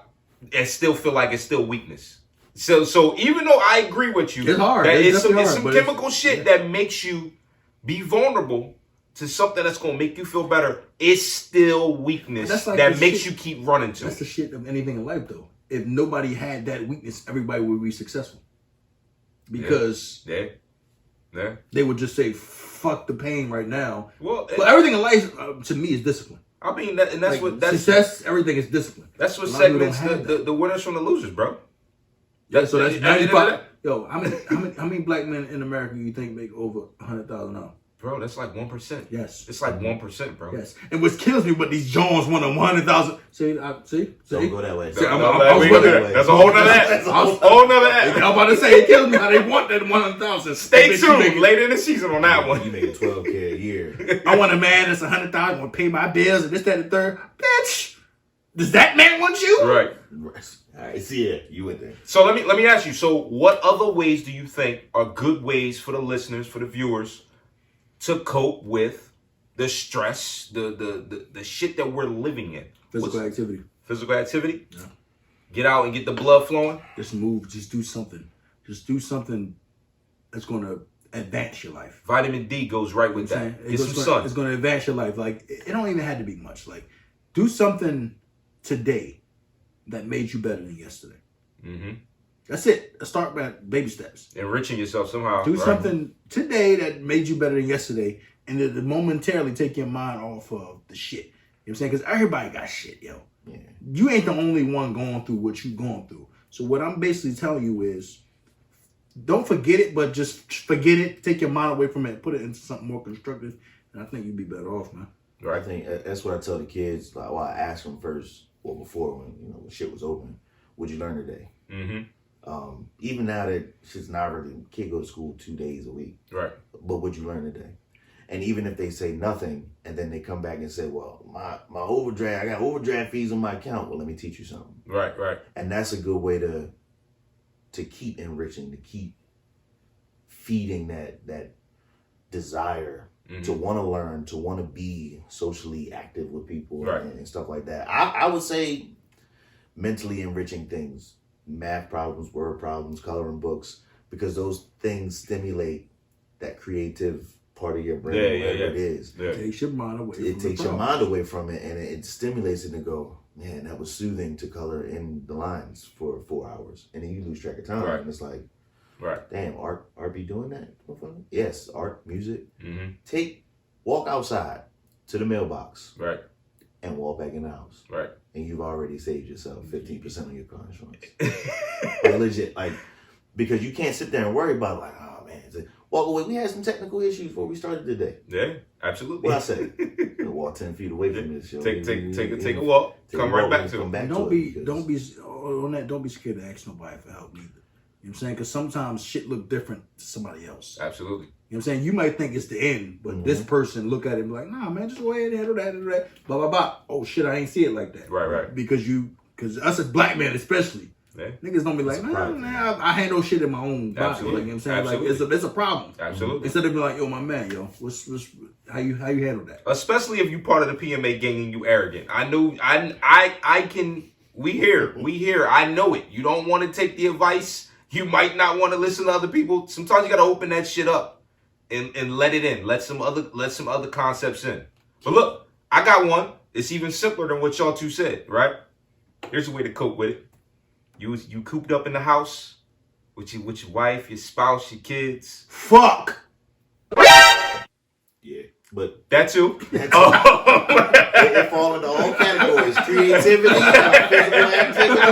I still feel like it's still weakness. So even though I agree with you, it's hard. It's some chemical shit that makes you be vulnerable to something that's gonna make you feel better. It's still weakness like that makes you keep running to. That's the shit of anything in life, though. If nobody had that weakness, everybody would be successful. Because they would just say, fuck the pain right now. Well, but everything in life, to me, is discipline. I mean, that's like, success, everything is discipline. That's what segments the winners from the losers, bro. So that's 95. Yo, how many black men in America you think make over $100,000? Bro, that's like 1%. Yes. It's like 1%, bro. Yes. And what kills me, but these Jones want 100,000. See? Don't go that way. See, That's a whole nother That's a whole nother act. I'm about to say, it kills me how they want that 100,000. Stay tuned later in the season on that one. You making $12K a year. I want a man that's 100,000 want to pay my bills and this, that, and the third. Bitch, does that man want you? Right. All right, see it. You went there. So let me ask you. So what other ways do you think are good ways for the listeners, for the viewers, to cope with the stress, the shit that we're living in? Physical activity. Physical activity? Yeah. Get out and get the blood flowing? Just move. Just do something. Just do something that's going to advance your life. Vitamin D goes right with that. Get some sun. It's going to advance your life. Like, it don't even have to be much. Like, do something today that made you better than yesterday. Mm-hmm. That's it. Start by baby steps. Enriching yourself somehow. Do right? something today that made you better than yesterday, and then momentarily take your mind off of the shit. You know what I'm saying? Because everybody got shit, yo. Yeah. You ain't the only one going through what you going through. So what I'm basically telling you is, don't forget it, but just forget it. Take your mind away from it. Put it into something more constructive, and I think you'd be better off, man. I think that's what I tell the kids. Like, well, I ask them first, or before when when shit was open, what'd you learn today? Mm-hmm. Even now that shit's not really, kid go to school 2 days a week. Right. But what'd you learn today? And even if they say nothing, and then they come back and say, well, my overdraft, I got overdraft fees on my account. Well, let me teach you something. Right. Right. And that's a good way to keep enriching, to keep feeding that desire to want to learn, to want to be socially active with people and stuff like that. I would say mentally enriching things, math problems, word problems, coloring books, because those things stimulate that creative part of your brain, whatever it is. It takes your mind away. It takes your mind away from it, and it stimulates it to go, man, that was soothing to color in the lines for 4 hours, and then you lose track of time, and it's like, damn, art be doing that? Yes, art, music. Mm-hmm. Walk outside to the mailbox, and walk back in the house, and you've already saved yourself 15% on your car insurance. Like, legit, like, because you can't sit there and worry about like, oh man, walk away. We had some technical issues before we started today. Yeah, absolutely. What I say? Walk 10 feet away from this show. Take a walk. Come right back to it. Don't be scared to ask nobody for help either. You know what I'm saying? Because sometimes shit look different to somebody else. Absolutely. You know what I'm saying? You might think it's the end, but this person look at it and be like, nah, man, just go ahead and handle that, blah, blah, blah. Oh, shit, I ain't see it like that. Right. Because us as black men especially, niggas don't be like, I handle shit in my own body. Absolutely. Like, you know what I'm saying? Absolutely. Like, it's a problem. Absolutely. Instead of being like, yo, my man, yo, how you handle that? Especially if you part of the PMA gang and you arrogant. I know, I can, we hear, I know it. You don't want to take the advice. You might not want to listen to other people. Sometimes you got to open that shit up and let it in. Let some other concepts in. But look, I got one. It's even simpler than what y'all two said, right? Here's a way to cope with it. You cooped up in the house with your wife, your spouse, your kids. Fuck. Yeah, but That too. it fall into all categories: creativity, physical activity.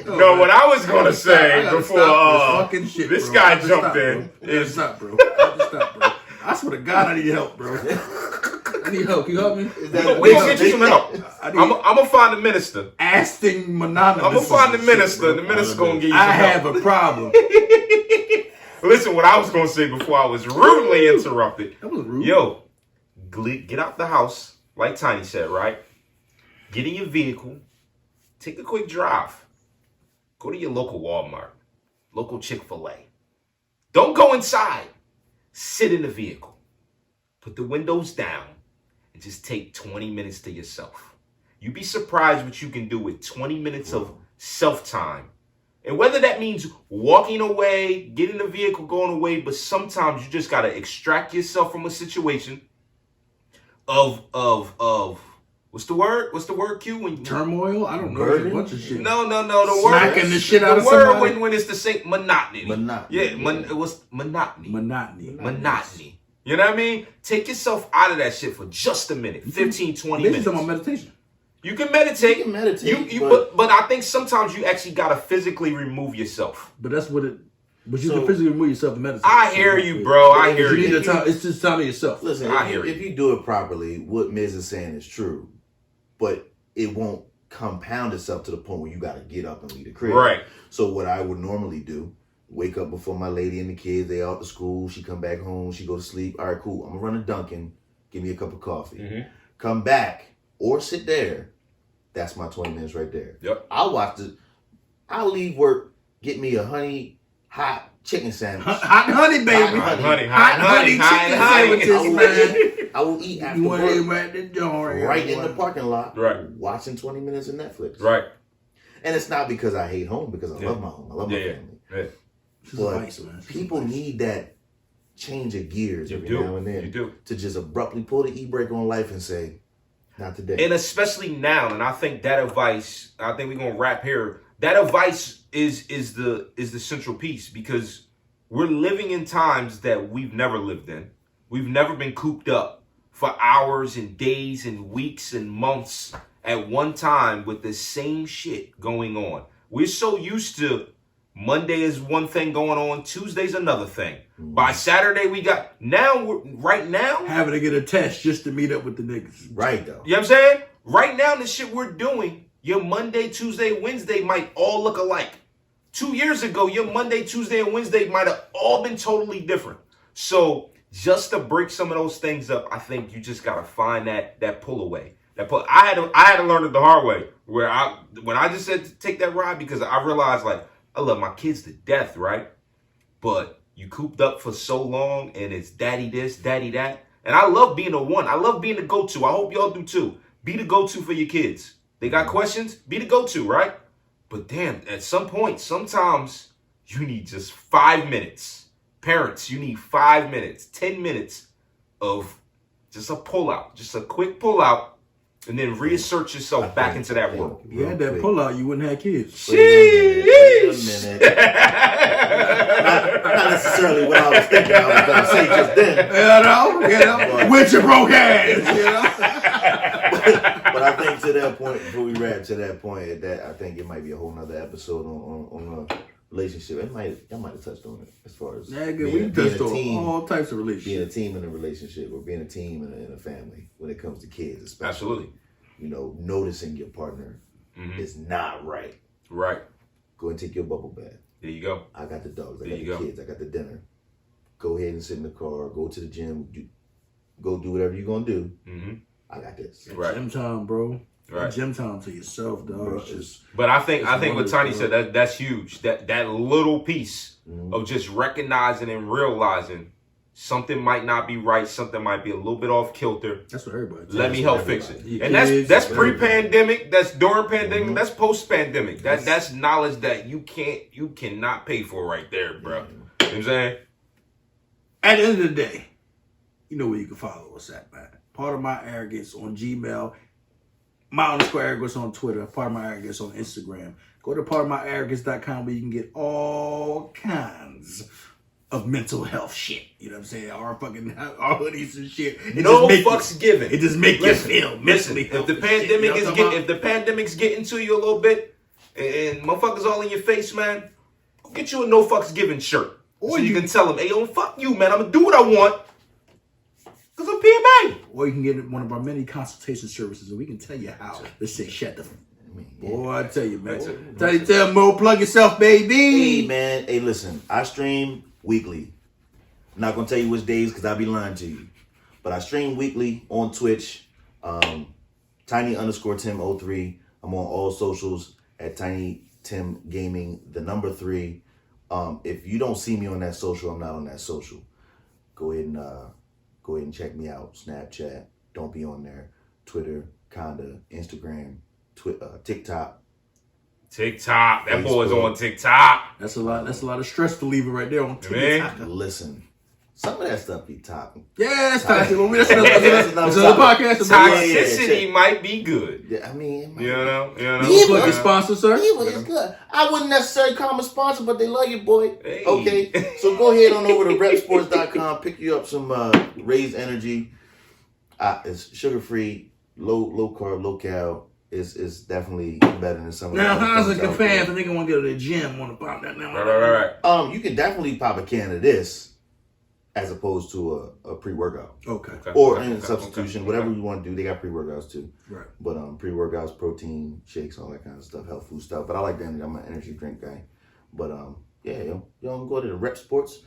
No, what I was gonna say before fucking shit, this bro. guy Just jumped stop, in bro. is Stop, bro. Just stop, bro. I swear to God, I need help, bro. I need help. Can you help me? we gonna get you some help. I'm gonna find the minister. Asking Mononymous. I'm gonna find the minister. Shit, The bro. minister gonna give you some I help. have a problem. Listen, what I was gonna say before I was rudely interrupted. That was rude. Yo, get out the house, like Tiny said, right? Get in your vehicle, take a quick drive. Go to your local Walmart, local Chick-fil-A. Don't go inside. Sit in the vehicle. Put the windows down and just take 20 minutes to yourself. You'd be surprised what you can do with 20 minutes of self-time. And whether that means walking away, getting the vehicle, going away, but sometimes you just got to extract yourself from a situation of what's the word? What's the word, Q? When Turmoil? I don't know. There's a bunch of shit. No. The word. Smacking the shit out of word somebody? when it's the same monotony. Monotony. Yeah, it was monotony. Monotony. You know what I mean? Take yourself out of that shit for just a minute, 15, 20 minutes. This is on meditation. You can meditate. You can meditate, but I think sometimes you actually gotta physically remove yourself. But that's what it. But you can physically remove yourself from medicine. I hear you, bro. I hear You you. need the time. It's just time to yourself. Listen, if you do it properly, what Miz is saying is true, but it won't compound itself to the point where you got to get up and leave the crib. Right. So what I would normally do, wake up before my lady and the kids, they out to school, she come back home, she go to sleep. All right, cool. I'm going to run a Dunkin', give me a cup of coffee. Mm-hmm. Come back or sit there. That's my 20 minutes right there. Yep. I'll leave work, get me a honey hot chicken sandwich. Hot honey, baby. Hot honey chicken sandwiches, man. I will eat after You work want to at the joint. right in the parking lot, Right. watching 20 minutes of Netflix. Right. And it's not because I hate home, because I love my home. I love my family. Yeah. But Nice, man. people need that change of gears every now and then. You do. To just abruptly pull the e-brake on life and say, not today. And especially now, and I think that advice, I think we're gonna wrap here. That advice is the central piece, because we're living in times that we've never lived in. We've never been cooped up for hours and days and weeks and months at one time with the same shit going on. We're so used to Monday is one thing going on, Tuesday's another thing. By Saturday we got right now having to get a test just to meet up with the niggas. Right, though. You know what I'm saying? Right now, the shit we're doing, your Monday, Tuesday, Wednesday might all look alike. 2 years ago, your Monday, Tuesday, and Wednesday might have all been totally different. So just to break some of those things up, I think you just gotta find that pull away. I had to learn it the hard way. When I just said to take that ride, because I realized, like, I love my kids to death, right? But you cooped up for so long, and it's daddy this, daddy that. And I love being the one. I love being the go-to. I hope y'all do too. Be the go-to for your kids. They got questions? Be the go-to, right? But damn, at some point, sometimes you need just 5 minutes. Parents, you need 5 minutes, 10 minutes of just a pull-out. Just a quick pull-out. And then reassert yourself back into that world. If you had that pull out, you wouldn't have kids. Wait a minute. Not necessarily what I was thinking I was going to say just then. You know? With your broke ass, you know? But I think to that point, before we wrap to that point, that I think it might be a whole nother episode on a relationship. I might have touched on it as far as we touched on all types of relationships. Being a team in a relationship, or being a team in a family when it comes to kids, especially. Absolutely. You know, noticing your partner is not right. Right. Go and take your bubble bath. There you go. I got the dogs. I There got you the go. kids. I got the dinner. Go ahead and sit in the car. Go to the gym. Go do whatever you're gonna do. Mm-hmm. I got this. Right. Gym time, bro. Right. Gym time to yourself, dog. But I think what Tiny said, that's huge. That little piece of just recognizing and realizing something might not be right, something might be a little bit off kilter. That's what everybody. Let me help fix it. Your And kids, that's everybody. pre-pandemic, that's during pandemic, that's post-pandemic. That's knowledge that you cannot pay for right there, bro. You know what I'm saying? At the end of the day, you know where you can follow us at, man. Part of my arrogance on Gmail, my_arrogance on Twitter, part of my arrogance on Instagram. Go to partofmyarrogance.com where you can get all kinds of mental health shit. You know what I'm saying? Our hoodies and shit. No fucks given. It just make you feel mentally if the healthy pandemic shit, you know what I'm if the pandemic's getting to you a little bit, and motherfuckers all in your face, man, go get you a no fucks given shirt. Or so you you can tell them, hey, yo, fuck you, man. I'm gonna do what I want. Cause I'm PMA. Or you can get one of our many consultation services and we can tell you how. Let's say shut the f. Boy, I tell you, man. Tell Mo, plug yourself, baby. Hey, man. Hey, listen. I stream weekly. I'm not going to tell you which days because I'll be lying to you. But I stream weekly on Twitch. Tiny_Tim03. I'm on all socials at TinyTim Gaming, the number 3. If you don't see me on that social, I'm not on that social. Go ahead and check me out. Snapchat, don't be on there. Twitter, kinda. Instagram, TikTok. TikTok. That Facebook. boy's on TikTok. That's a lot of stress to leave it right there on Man. TikTok. Listen, some of that stuff be talking. Yeah, that's toxic. That's another podcast. Toxicity might be good. Yeah, I mean, You know. Plug your sponsor, sir. Evil is good. I wouldn't necessarily call them a sponsor, but they love you, boy. Hey. Okay, so go ahead on over to repsports.com, pick you up some Raised Energy. It's sugar-free, low carb, low cal. it's definitely better than some of the Now, other how's things it out compare there. if a nigga want to go to the gym, want to pop that now? Right. You can definitely pop a can of this as opposed to a pre-workout. Okay. Or in substitution, whatever you want to do. They got pre-workouts too. Right. But pre-workouts, protein shakes, all that kind of stuff, health food stuff. But I like the energy. I'm an energy drink guy. But yeah, yo, go to the Rep Sports,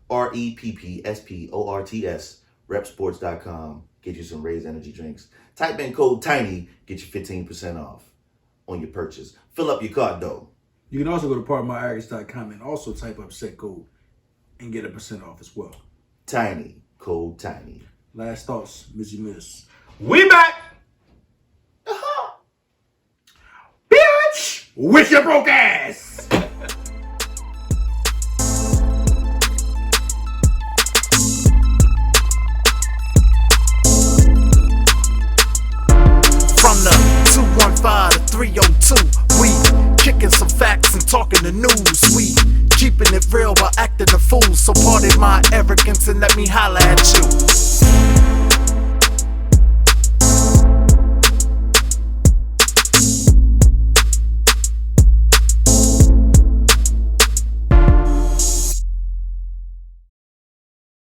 REPPSPORTS, repsports.com. Get you some Raised energy drinks. Type in code TINY, get you 15% off on your purchase. Fill up your cart though. You can also go to partofmyarrogance.com and also type up set code and get a % off as well. TINY, code TINY. Last thoughts, Mizzy Miss. We back. Bitch! With your broke ass! From the 215 to 302, we kicking some facts and talking the news. We keeping it real while acting a fool. So pardon my arrogance and let me holla at you.